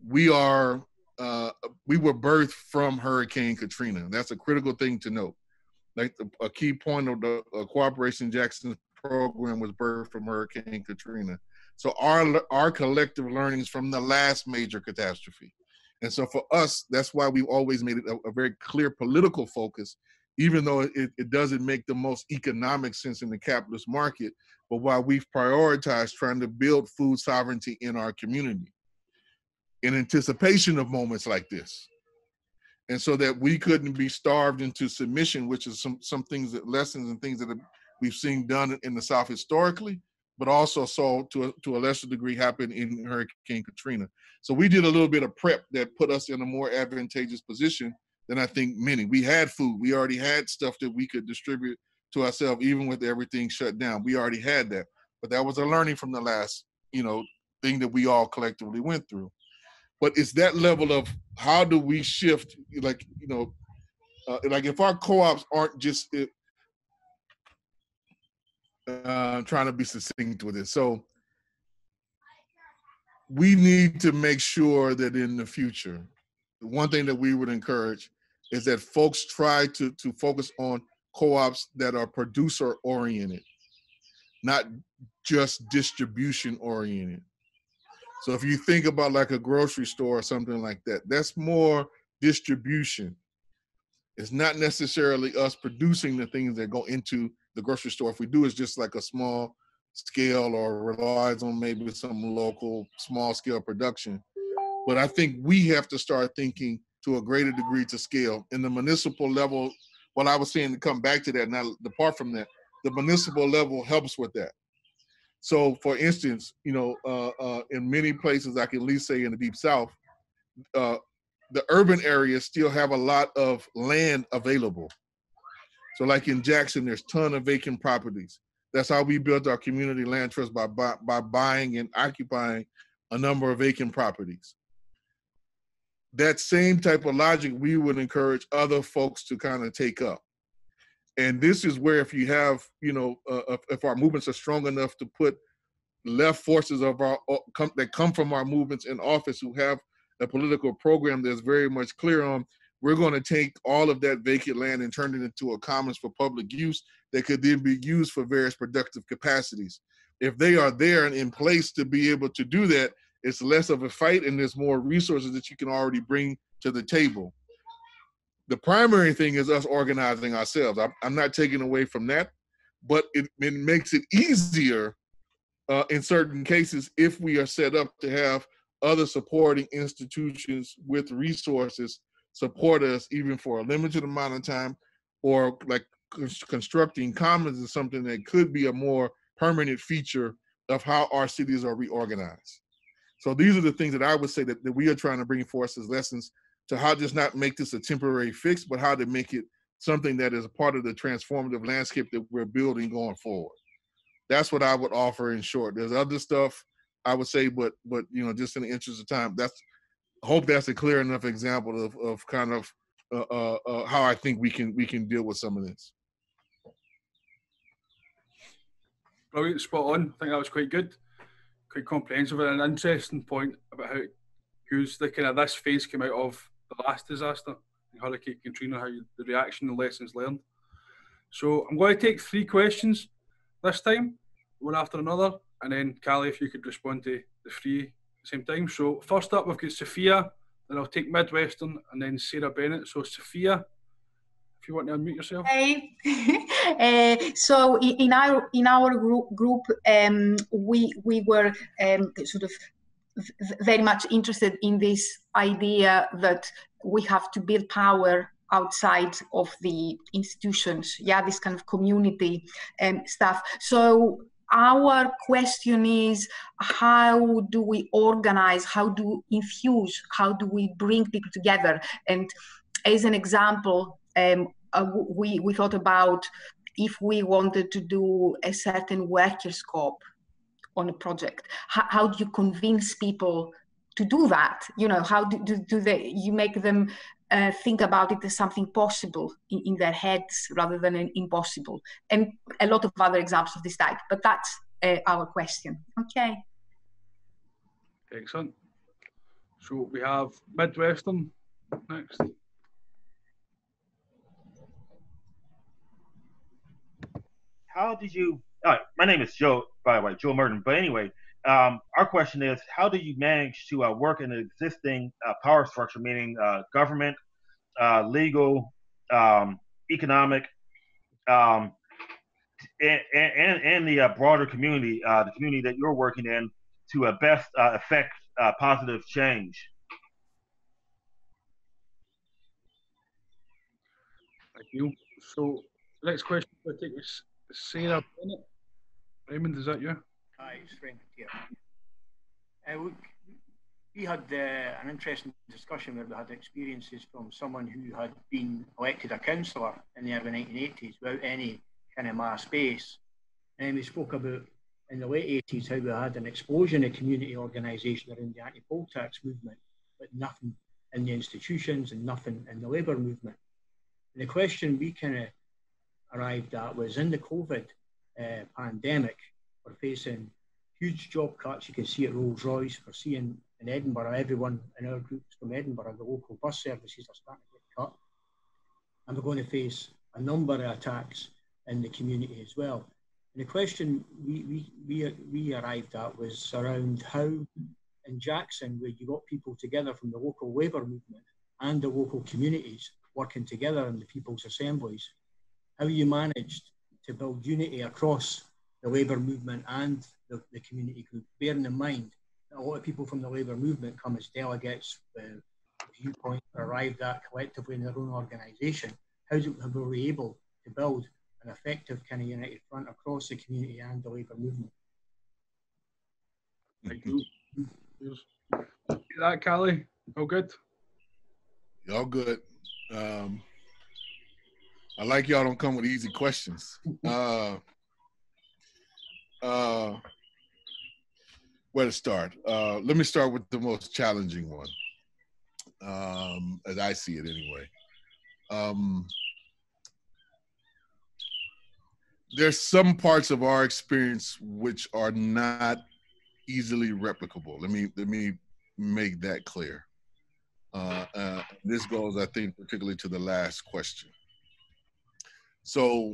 we were birthed from Hurricane Katrina. That's a critical thing to note. Like a key point of the Cooperation Jackson program was birthed from Hurricane Katrina. So our collective learnings from the last major catastrophe. And so for us, that's why we've always made it a very clear political focus, even though it doesn't make the most economic sense in the capitalist market, but why we've prioritized trying to build food sovereignty in our community in anticipation of moments like this. And so that we couldn't be starved into submission, which is some things, that lessons and things that we've seen done in the South historically, but also saw to a lesser degree happen in Hurricane Katrina. So we did a little bit of prep that put us in a more advantageous position than I think many. We had food. We already had stuff that we could distribute to ourselves, even with everything shut down. We already had that. But that was a learning from the last, thing that we all collectively went through. But it's that level of how do we shift, like if our co-ops aren't just trying to be succinct with it. So we need to make sure that in the future, one thing that we would encourage is that folks try to focus on co-ops that are producer oriented, not just distribution oriented. So if you think about like a grocery store or something like that, that's more distribution. It's not necessarily us producing the things that go into the grocery store. If we do, it's just like a small scale or relies on maybe some local small scale production. But I think we have to start thinking to a greater degree to scale. In the municipal level, what I was saying, to come back to that, now apart from that, the municipal level helps with that. So for instance, you know, in many places, I can at least say in the Deep South, the urban areas still have a lot of land available. So like in Jackson, there's a ton of vacant properties. That's how we built our community land trust, by buying and occupying a number of vacant properties. That same type of logic we would encourage other folks to kind of take up. And this is where, if you have, you know, if our movements are strong enough to put left forces of our that come from our movements in office, who have a political program that's very much clear on, we're going to take all of that vacant land and turn it into a commons for public use that could then be used for various productive capacities. If they are there and in place to be able to do that, it's less of a fight and there's more resources that you can already bring to the table. The primary thing is us organizing ourselves. I'm not taking away from that, but it makes it easier in certain cases if we are set up to have other supporting institutions with resources support us even for a limited amount of time, or like constructing commons is something that could be a more permanent feature of how our cities are reorganized. So these are the things that I would say that we are trying to bring forth as lessons to how just not make this a temporary fix, but how to make it something that is a part of the transformative landscape that we're building going forward. That's what I would offer in short. There's other stuff I would say, but you know, just in the interest of time, I hope that's a clear enough example of kind of how I think we can deal with some of this. Brilliant, spot on. I think that was quite good, quite comprehensive, and an interesting point about who's the kind of this phase came out of the last disaster, Hurricane Katrina, how the reaction and lessons learned. So I'm going to take 3 questions this time, one after another, and then Kali, if you could respond to the 3 at the same time. So first up, we've got Sophia, then I'll take Midwestern, and then Sarah Bennett. So Sophia, if you want to unmute yourself. Hey. So in our group, we were sort of very much interested in this idea that we have to build power outside of the institutions, this kind of community stuff. So our question is, how do we organize, how do we infuse, how do we bring people together? And as an example, we thought about if we wanted to do a certain worker scope on a project, how do you convince people to do that? You know, how you make them think about it as something possible in their heads rather than an impossible, and a lot of other examples of this type. But that's our question. Okay. Excellent. So we have Midwestern next. How did you? My name is Joe, by the way, Joe Merton. But anyway, our question is, how do you manage to work in an existing power structure, meaning government, legal, economic, and the broader community, the community that you're working in, to best affect positive change? Thank you. So next question I take is Sarah Bennett. Raymond, is that you? Hi, it's Raymond here. We had an interesting discussion where we had experiences from someone who had been elected a councillor in the early 1980s without any kind of mass base. And we spoke about in the late 80s how we had an explosion of community organisation around the anti-poll tax movement, but nothing in the institutions and nothing in the labour movement. And the question we kind of arrived at was, in the COVID pandemic, we're facing huge job cuts. You can see at Rolls-Royce, we're seeing in Edinburgh, everyone in our groups from Edinburgh, the local bus services are starting to get cut. And we're going to face a number of attacks in the community as well. And the question we arrived at was around how in Jackson, where you got people together from the local labour movement and the local communities working together in the people's assemblies, how you managed to build unity across the labour movement and the community group, bearing in mind that a lot of people from the labour movement come as delegates, viewpoints are arrived at collectively in their own organisation. How were we able to build an effective kind of united front across the community and the labour movement? Thank you. That, Kali? All good? Y'all good. I like y'all don't come with easy questions. Where to start? Let me start with the most challenging one, as I see it anyway. There's some parts of our experience which are not easily replicable. Let me make that clear. This goes, I think, particularly to the last question. So,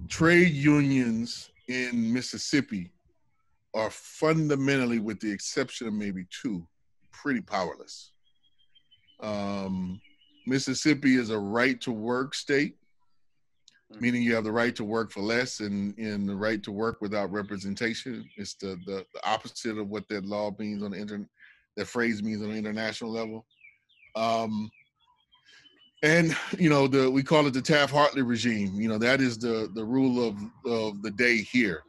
trade unions in Mississippi are fundamentally, with the exception of maybe two, pretty powerless. Mississippi is a right-to-work state, meaning you have the right to work for less and the right to work without representation. It's the opposite of what that law means on the that phrase means on the international level. And we call it the Taft-Hartley regime. That is the rule of the day here.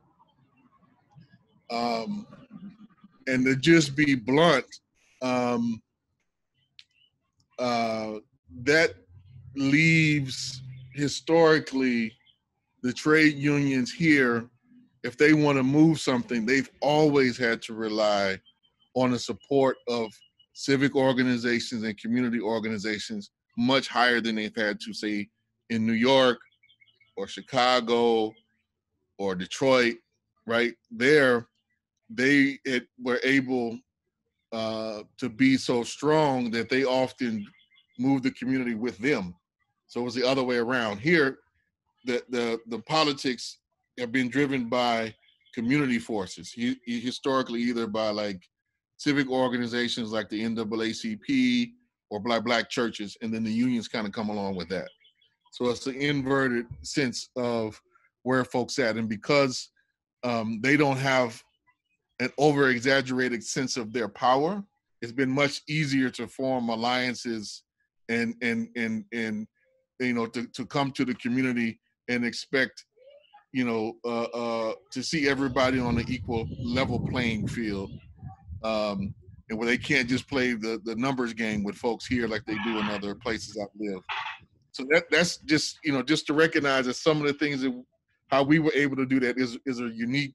And to just be blunt, that leaves historically the trade unions here, if they want to move something, they've always had to rely on the support of civic organizations and community organizations much higher than they've had to, say, in New York or Chicago or Detroit, right? There, they were able to be so strong that they often moved the community with them. So it was the other way around. Here, the politics have been driven by community forces, historically either by like civic organizations like the NAACP or black churches, and then the unions kind of come along with that. So it's the inverted sense of where folks at, and because they don't have an over-exaggerated sense of their power, it's been much easier to form alliances and to come to the community and expect, to see everybody on an equal level playing field, and where they can't just play the numbers game with folks here like they do in other places I've lived. So that's just, just to recognize that some of the things how we were able to do that is a unique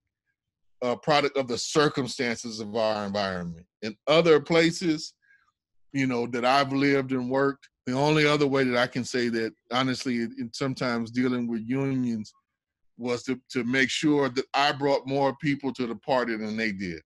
product of the circumstances of our environment. In other places, that I've lived and worked, the only other way that I can say that, honestly, in sometimes dealing with unions was to make sure that I brought more people to the party than they did,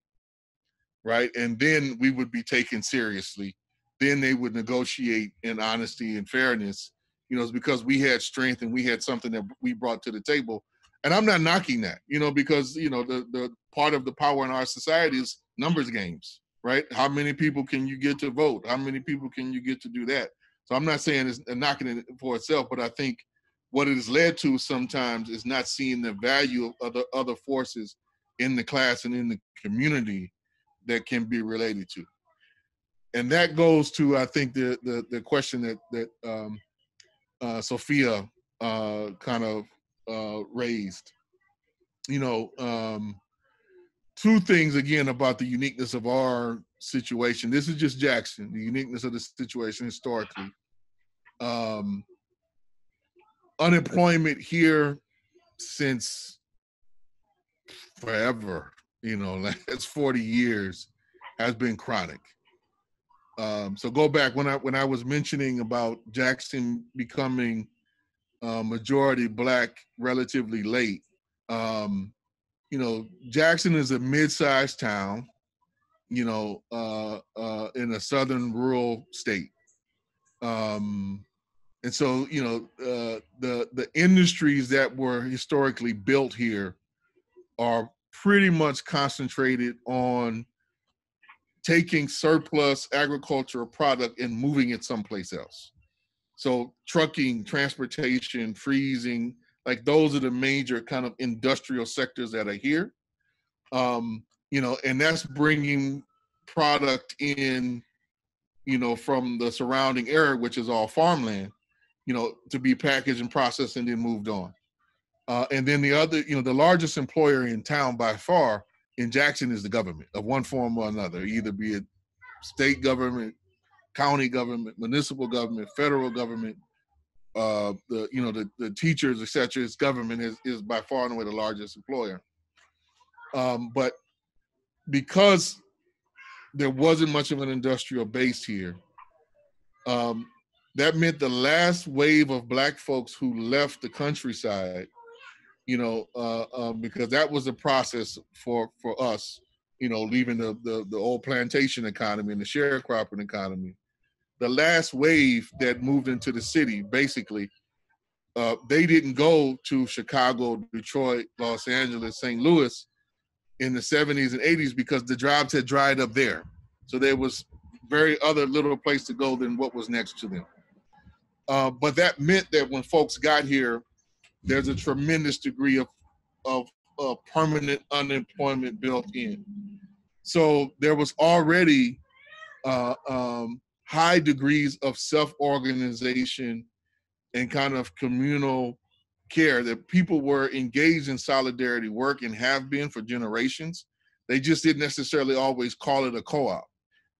right? And then we would be taken seriously. Then they would negotiate in honesty and fairness. It's because we had strength and we had something that we brought to the table. And I'm not knocking that, because, the part of the power in our society is numbers games, right? How many people can you get to vote? How many people can you get to do that? So I'm not saying it's knocking it for itself, but I think what it has led to sometimes is not seeing the value of other forces in the class and in the community that can be related to. And that goes to, I think, the question that Sophia kind of raised. Two things again about the uniqueness of our situation. This is just Jackson, the uniqueness of the situation historically. Unemployment here since forever, last 40 years has been chronic. So go back when I was mentioning about Jackson becoming majority Black relatively late. Jackson is a mid-sized town, in a southern rural state. And so, the industries that were historically built here are pretty much concentrated on taking surplus agricultural product and moving it someplace else. So trucking, transportation, freezing, Like those are the major kind of industrial sectors that are here. You know, and that's bringing product in, you know, from the surrounding area, which is all farmland, you know, to be packaged and processed and then moved on. And then the other, you know, the largest employer in town by far in Jackson is the government of one form or another, either be it state government, county government, municipal government, federal government, the, you know, the teachers, et cetera. Its government is by far and away the largest employer. But because there wasn't much of an industrial base here, that meant the last wave of Black folks who left the countryside, you know, because that was the process for us, you know, leaving the old plantation economy and the sharecropping economy. The last wave that moved into the city, basically, they didn't go to Chicago, Detroit, Los Angeles, St. Louis in the 70s and 80s because the jobs had dried up there. So there was very other little place to go than what was next to them. But that meant that when folks got here, there's a tremendous degree of permanent unemployment built in. So there was already high degrees of self-organization and kind of communal care, that people were engaged in solidarity work and have been for generations. They just didn't necessarily always call it a co-op.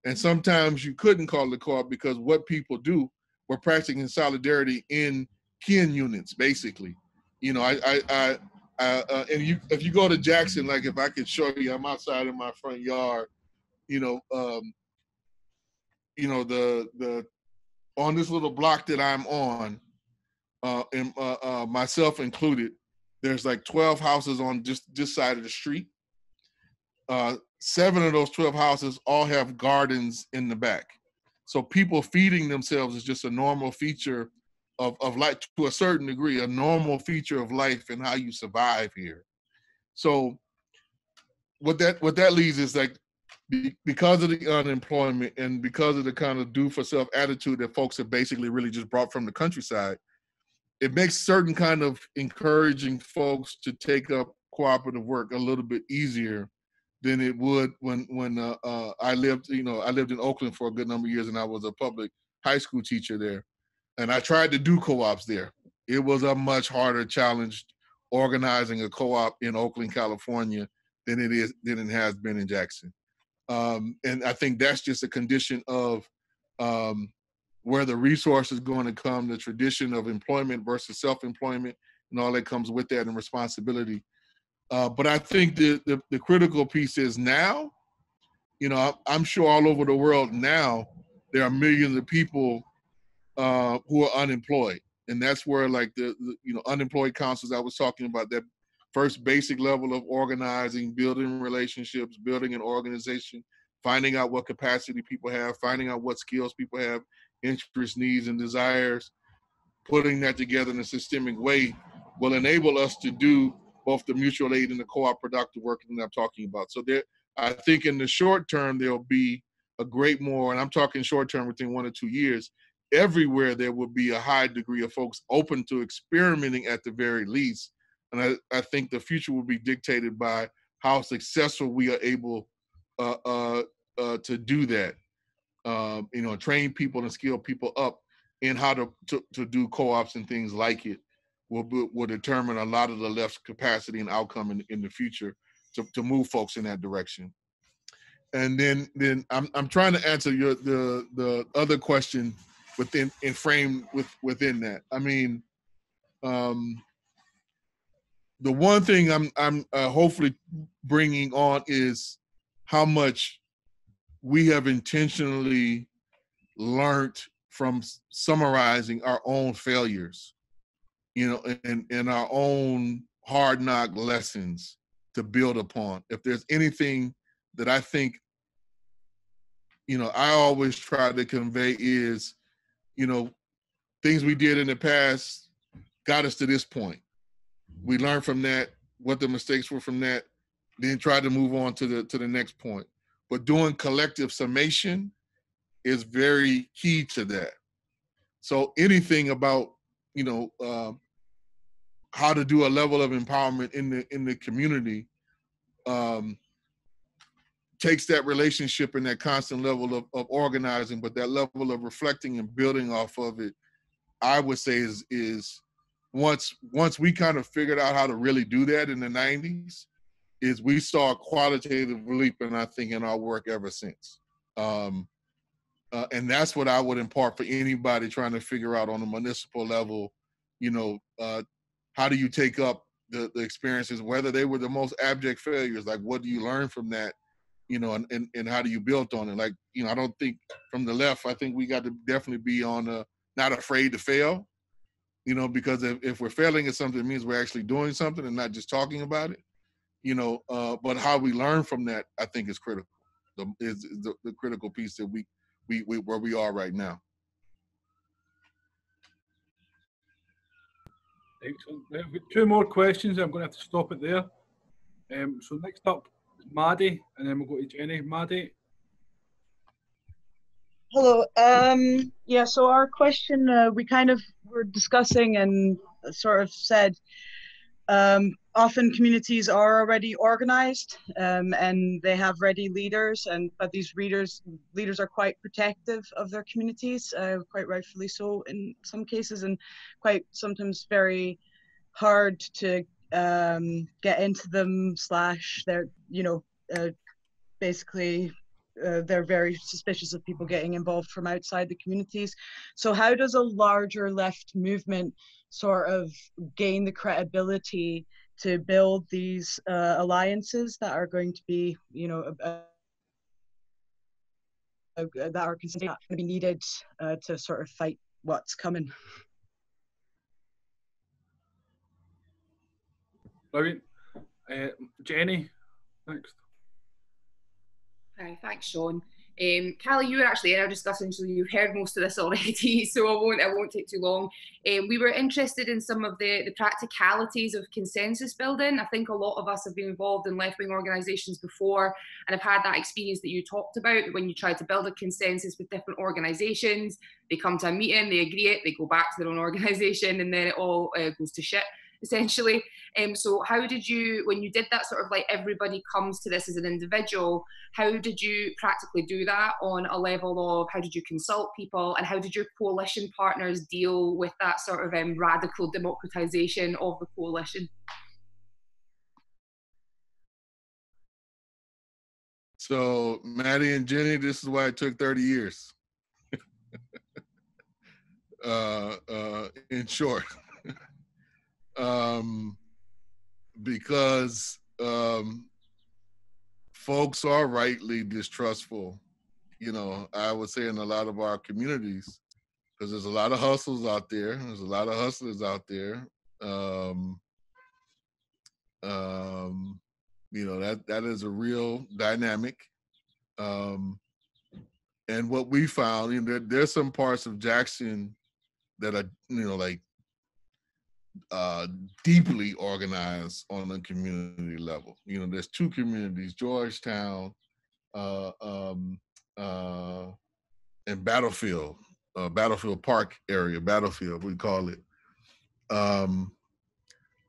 And sometimes you couldn't call it a co-op because what people do were practicing solidarity in kin units, basically. You know, if you go to Jackson, like if I could show you, I'm outside in my front yard, you know, the on this little block that I'm on, and myself included, there's like 12 houses on just this side of the street. 7 of those 12 houses all have gardens in the back. So people feeding themselves is just a normal feature of life, to a certain degree, a normal feature of life and how you survive here. So what that leads is like, because of the unemployment and because of the kind of do for self attitude that folks have basically really just brought from the countryside, it makes certain kind of encouraging folks to take up cooperative work a little bit easier than it would when I lived in Oakland for a good number of years, and I was a public high school teacher there. And I tried to do co-ops there. It was a much harder challenge organizing a co-op in Oakland, California than it has been in Jackson. And I think that's just a condition of where the resource is going to come, the tradition of employment versus self-employment and all that comes with that and responsibility. But I think the critical piece is now, you know, I'm sure all over the world now, there are millions of people who are unemployed. And that's where like the unemployed councils I was talking about, that first basic level of organizing, building relationships, building an organization, finding out what capacity people have, finding out what skills people have, interests, needs, and desires, putting that together in a systemic way will enable us to do both the mutual aid and the co-op productive work that I'm talking about. So there, I think in the short term, there'll be a great more, and I'm talking short term within 1 or 2 years, everywhere there will be a high degree of folks open to experimenting at the very least. And I think the future will be dictated by how successful we are able to do that. Train people and skill people up in how to do co-ops and things like it will determine a lot of the left's capacity and outcome in the future to move folks in that direction. And then I'm trying to answer the other question within that. I mean, the one thing I'm hopefully bringing on is how much we have intentionally learned from summarizing our own failures, and our own hard knock lessons to build upon. If there's anything that I think, I always try to convey is, things we did in the past got us to this point. We learned from that, what the mistakes were from that, then try to move on to the next point. But doing collective summation is very key to that. So anything about, how to do a level of empowerment in the community takes that relationship and that constant level of organizing, but that level of reflecting and building off of it, I would say is once we kind of figured out how to really do that in the 90s, is we saw a qualitative leap in, I think, in our work ever since. And that's what I would impart for anybody trying to figure out on a municipal level, how do you take up the experiences, whether they were the most abject failures, like what do you learn from that, and how do you build on it? Like, I don't think from the left, I think we got to definitely be on not afraid to fail, because if we're failing at something, it means we're actually doing something and not just talking about it, but how we learn from that, I think is critical. Is the critical piece that we where we are right now. Excellent. I've got 2 more questions. I'm going to have to stop it there. So next up is Maddie, and then we'll go to Jenny. Maddie. Hello. Yeah, so our question, we kind of were discussing and sort of said, often communities are already organized and they have ready leaders, but these leaders are quite protective of their communities, quite rightfully so in some cases, and quite sometimes very hard to get into them, / they're basically they're very suspicious of people getting involved from outside the communities. So how does a larger left movement sort of gain the credibility to build these alliances that are going to be, that are considered going to be needed to sort of fight what's coming? Brilliant. Jenny, next. Hi, thanks, Sean. Kali, you were actually in our discussion, so you've heard most of this already, so I won't take too long. We were interested in some of the practicalities of consensus building. I think a lot of us have been involved in left-wing organisations before and have had that experience that you talked about when you try to build a consensus with different organisations. They come to a meeting, they agree it, they go back to their own organisation, and then it all goes to shit, essentially. So how did you, when you did that sort of like everybody comes to this as an individual, how did you practically do that on a level of how did you consult people, and how did your coalition partners deal with that sort of radical democratization of the coalition? So Maddie and Jenny, this is why it took 30 years. In short. Because folks are rightly distrustful, I would say in a lot of our communities, because there's a lot of hustles out there. There's a lot of hustlers out there. That is a real dynamic. And what we found, there's some parts of Jackson that are, deeply organized on a community level. There's 2 communities, Georgetown and Battlefield Park area, Battlefield, we call it.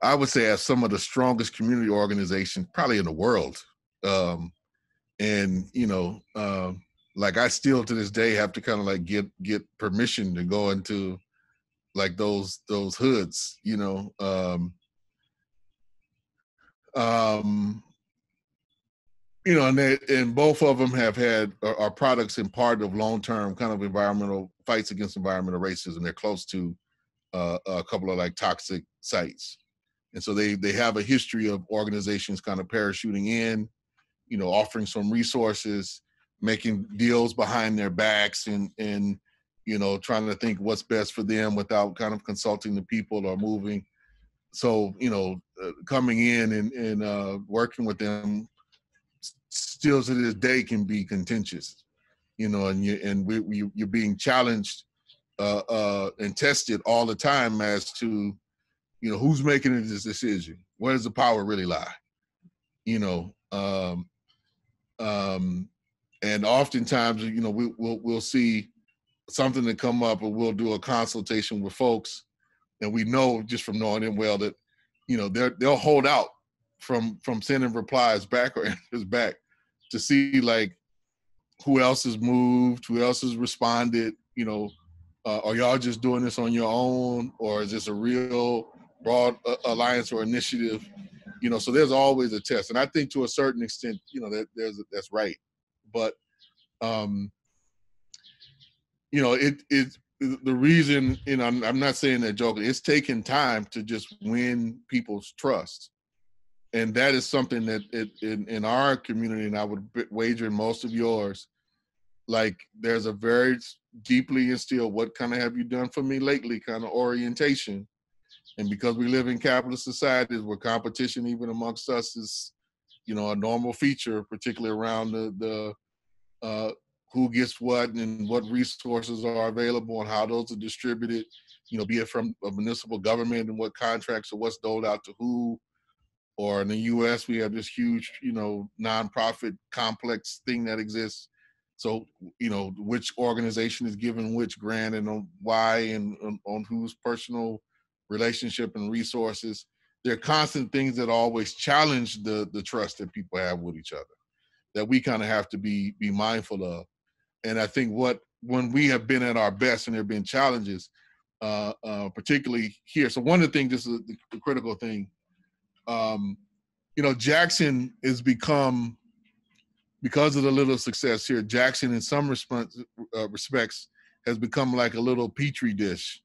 I would say as some of the strongest community organizations probably in the world. Like I still to this day have to kind of like get permission to go into like those hoods, and both of them have had are products and part of long-term kind of environmental fights against environmental racism. They're close to a couple of like toxic sites, and so they have a history of organizations kind of parachuting in, offering some resources, making deals behind their backs, and trying to think what's best for them without kind of consulting the people or moving. So, coming in and working with them still to this day can be contentious, and you're being challenged and tested all the time as to, who's making this decision? Where does the power really lie? And oftentimes, we'll see something to come up, and we'll do a consultation with folks, and we know just from knowing them well that they'll hold out from sending replies back or answers back to see like who else has moved, who else has responded, are y'all just doing this on your own, or is this a real broad alliance or initiative? So there's always a test. And I think to a certain extent, that's right. But, the reason, I'm not saying that joking, it's taken time to just win people's trust. And that is something that in our community, and I would wager in most of yours, like there's a very deeply instilled, what kind of have you done for me lately kind of orientation. And because we live in capitalist societies where competition even amongst us is, a normal feature, particularly around the who gets what and what resources are available and how those are distributed, be it from a municipal government and what contracts or what's doled out to who, or in the US, we have this huge, nonprofit complex thing that exists. So, which organization is given which grant and on why and on whose personal relationship and resources. There are constant things that always challenge the trust that people have with each other that we kind of have to be mindful of. And I think when we have been at our best and there have been challenges, particularly here. So one of the things, this is the critical thing, Jackson has become, because of the little success here, Jackson in some respects has become like a little petri dish,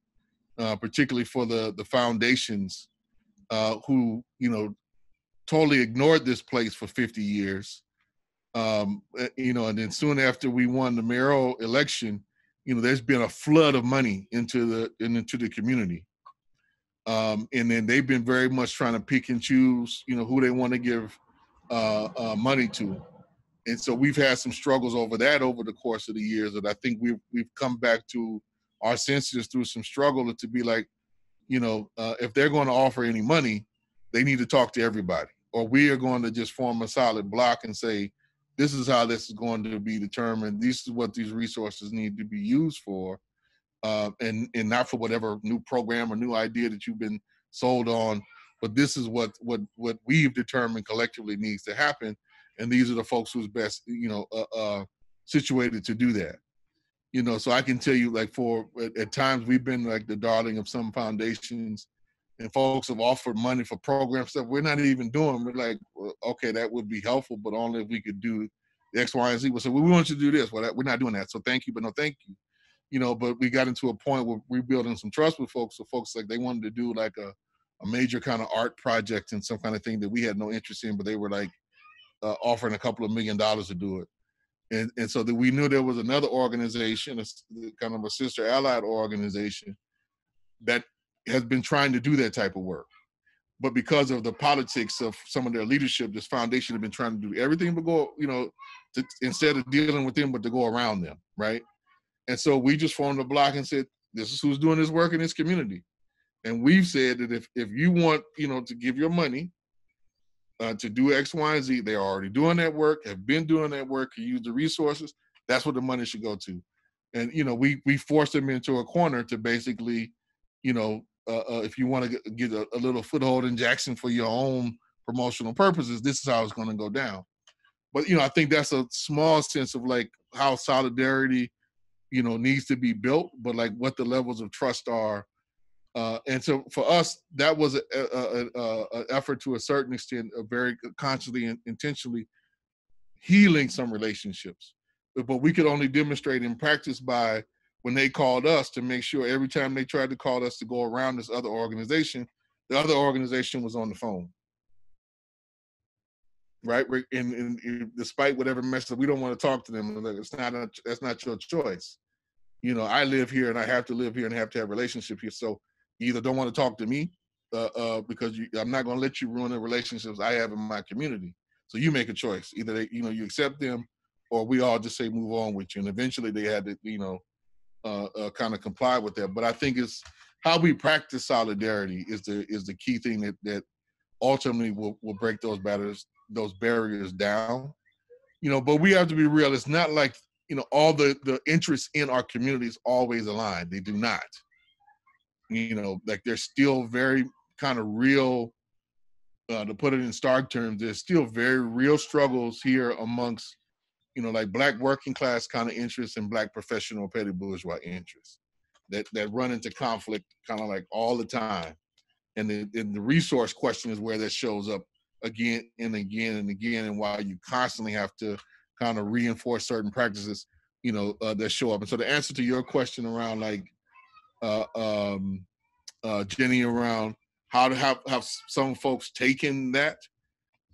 particularly for the foundations who, totally ignored this place for 50 years. And then soon after we won the mayoral election, there's been a flood of money into the community. And then they've been very much trying to pick and choose, who they want to give money to. And so we've had some struggles over that over the course of the years that I think we've come back to our senses through some struggle to be like, if they're going to offer any money, they need to talk to everybody. Or we are going to just form a solid block and say, this is how this is going to be determined. This is what these resources need to be used for. And not for whatever new program or new idea that you've been sold on, but this is what we've determined collectively needs to happen. And these are the folks who's best, situated to do that. So I can tell you, like, at times we've been like the darling of some foundations, and folks have offered money for programs that we're not even doing. We're like, well, okay, that would be helpful, but only if we could do X, Y, and Z. So we want you to do this. Well, we're not doing that. So thank you, but no thank you. But we got into a point where we're building some trust with folks. So folks, like, they wanted to do like a major kind of art project and some kind of thing that we had no interest in, but they were like offering a couple of $1 million to do it. And so that we knew there was another organization, kind of a sister allied organization that has been trying to do that type of work. But because of the politics of some of their leadership, this foundation had been trying to do everything but go, instead of dealing with them, but to go around them, right? And so we just formed a block and said, this is who's doing this work in this community. And we've said that if you want, to give your money to do X, Y, and Z, they're already doing that work, have been doing that work, can use the resources, that's what the money should go to. And, we forced them into a corner to basically, if you want to get a little foothold in Jackson for your own promotional purposes, this is how it's going to go down. But, I think that's a small sense of like how solidarity, needs to be built, but like what the levels of trust are. And so for us, that was an effort to a certain extent of very consciously and intentionally healing some relationships. But we could only demonstrate in practice by when they called us to make sure every time they tried to call us to go around this other organization, the other organization was on the phone. Right? And despite whatever message, we don't want to talk to them. That's not your choice. I live here and I have to live here and have to have a relationship here. So you either don't want to talk to me because I'm not going to let you ruin the relationships I have in my community. So you make a choice. Either you accept them, or we all just say move on with you. And eventually they had to kind of comply with that. But I think it's how we practice solidarity is the key thing that ultimately will break those barriers down. But we have to be real. It's not like all the interests in our communities always align. They do not. Like there's still very kind of real to put it in stark terms, there's still very real struggles here amongst, like Black working class kind of interests and Black professional petty bourgeois interests that run into conflict kind of like all the time. And the resource question is where that shows up again and again and again, and why you constantly have to kind of reinforce certain practices, that show up. And so the answer to your question around like, Jenny, around how to have some folks taken that,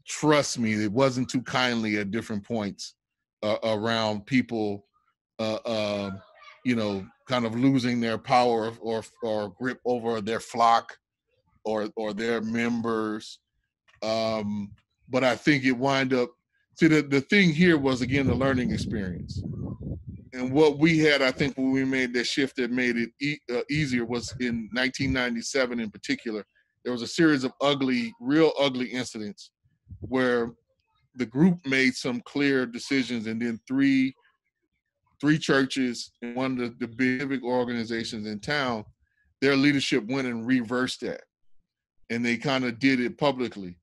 trust me, it wasn't too kindly at different points around people, kind of losing their power or grip over their flock or their members. But I think it wind up, the thing here was, again, the learning experience. And what we had, I think, when we made that shift that made it easier was in 1997 in particular. There was a series of real ugly incidents where the group made some clear decisions, and then three churches and one of the big civic organizations in town, their leadership went and reversed that. And they kind of did it publicly.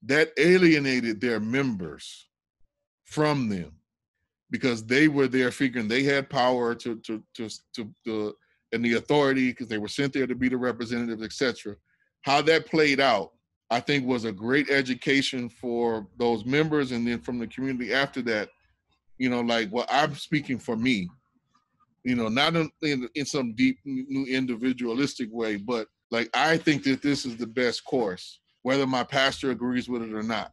That alienated their members from them, because they were there figuring they had power and the authority, because they were sent there to be the representatives, etc. How that played out, I think, was a great education for those members, and then from the community after that, I'm speaking for me, not in some deep new individualistic way, but like, I think that this is the best course, whether my pastor agrees with it or not.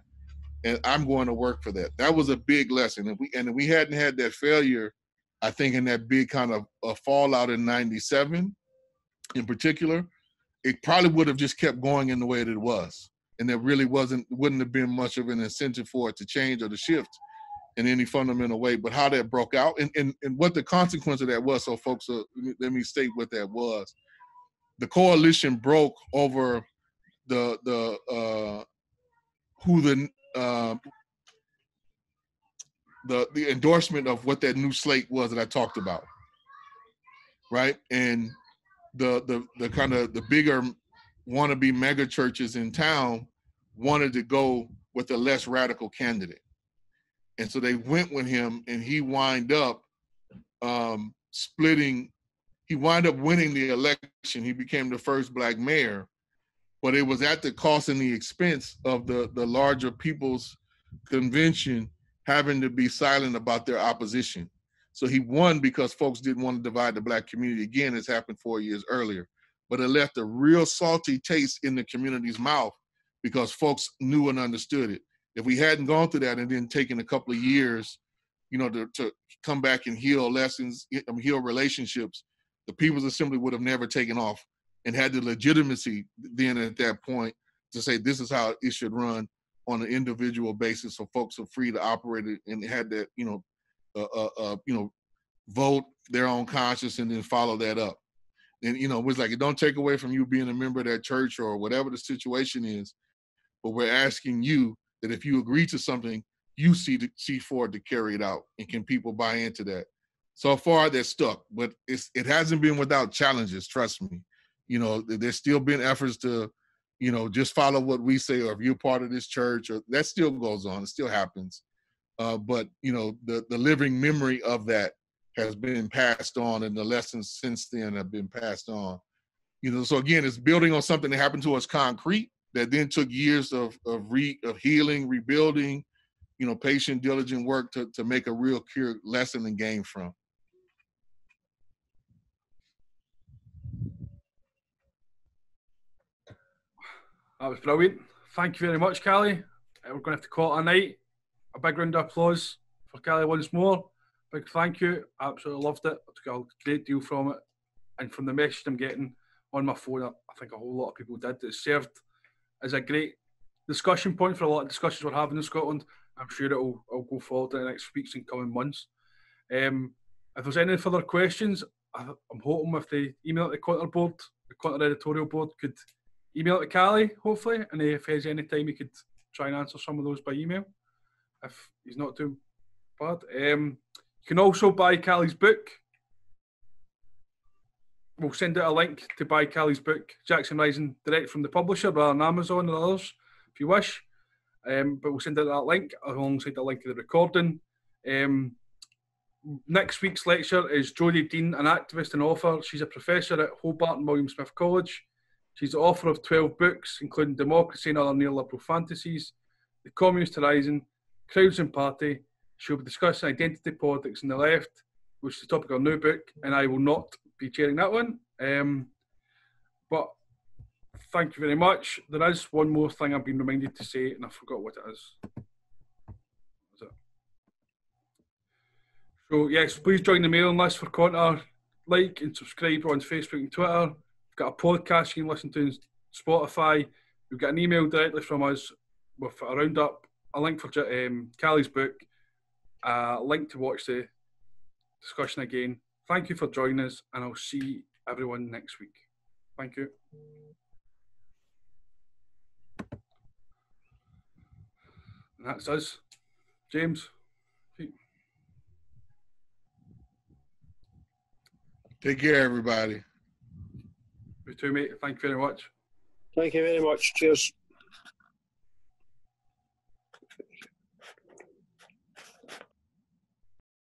And I'm going to work for that. That was a big lesson. If we hadn't had that failure, I think, in that big kind of a fallout in 97 in particular, it probably would have just kept going in the way that it was. And there really wouldn't have been much of an incentive for it to change or to shift in any fundamental way. But how that broke out and what the consequence of that was, so folks, let me state what that was. The coalition broke over the endorsement of what that new slate was that I talked about, right? And the kind of the bigger wannabe mega churches in town wanted to go with a less radical candidate, and so they went with him, and he wind up splitting. He wound up winning the election. He became the first Black mayor, but it was at the cost and the expense of the larger People's Convention having to be silent about their opposition. So he won because folks didn't want to divide the Black community again, as happened 4 years earlier. But it left a real salty taste in the community's mouth because folks knew and understood it. If we hadn't gone through that and then taken a couple of years, to come back and heal lessons, heal relationships, the People's Assembly would have never taken off and had the legitimacy then at that point to say this is how it should run on an individual basis, so folks are free to operate it and had that, vote their own conscience and then follow that up. And, it was like, it don't take away from you being a member of that church or whatever the situation is, but we're asking you that if you agree to something, you see forward to carry it out. And can people buy into that? So far, they're stuck, but it hasn't been without challenges, trust me. There's still been efforts to, just follow what we say, or if you're part of this church, or that still goes on, it still happens. But, the living memory of that has been passed on, and the lessons since then have been passed on. So again, it's building on something that happened to us concrete that then took years of healing, rebuilding, patient, diligent work to make a real clear lesson and gain from. That was brilliant. Thank you very much, Kali. We're going to have to call it a night. A big round of applause for Kali once more. Big thank you. Absolutely loved it. I took a great deal from it. And from the message I'm getting on my phone, I think a whole lot of people did. It served as a great discussion point for a lot of discussions we're having in Scotland. I'm sure it'll go forward in the next weeks and coming months. If there's any further questions, I'm hoping if they email the Conter board, the Conter editorial board could email it to Kali, hopefully, and if he has any time, he could try and answer some of those by email, if he's not too bad. You can also buy Kali's book. We'll send out a link to buy Kali's book, Jackson Rising, direct from the publisher rather than Amazon or others. if you wish. But we'll send out that link alongside the link to the recording. Next week's lecture is Jodie Dean, an activist and author. She's a professor at Hobart and William Smith College. She's the author of 12 books, including Democracy and Other Neoliberal Fantasies, The Communist Horizon, Crowds and Party. She'll be discussing identity politics in the left, which is the topic of our new book, and I will not be chairing that one. But thank you very much. There is one more thing I've been reminded to say, and I forgot what it is. So yes, please join the mailing list for Contour. Like and subscribe on Facebook and Twitter. We've got a podcast you can listen to on Spotify. We've got an email directly from us with a roundup, a link for Kali's book, a link to watch the discussion again. Thank you for joining us, and I'll see everyone next week. Thank you. And that's us. James. Take care, everybody. You too, mate. Thank you very much. Thank you very much. Cheers.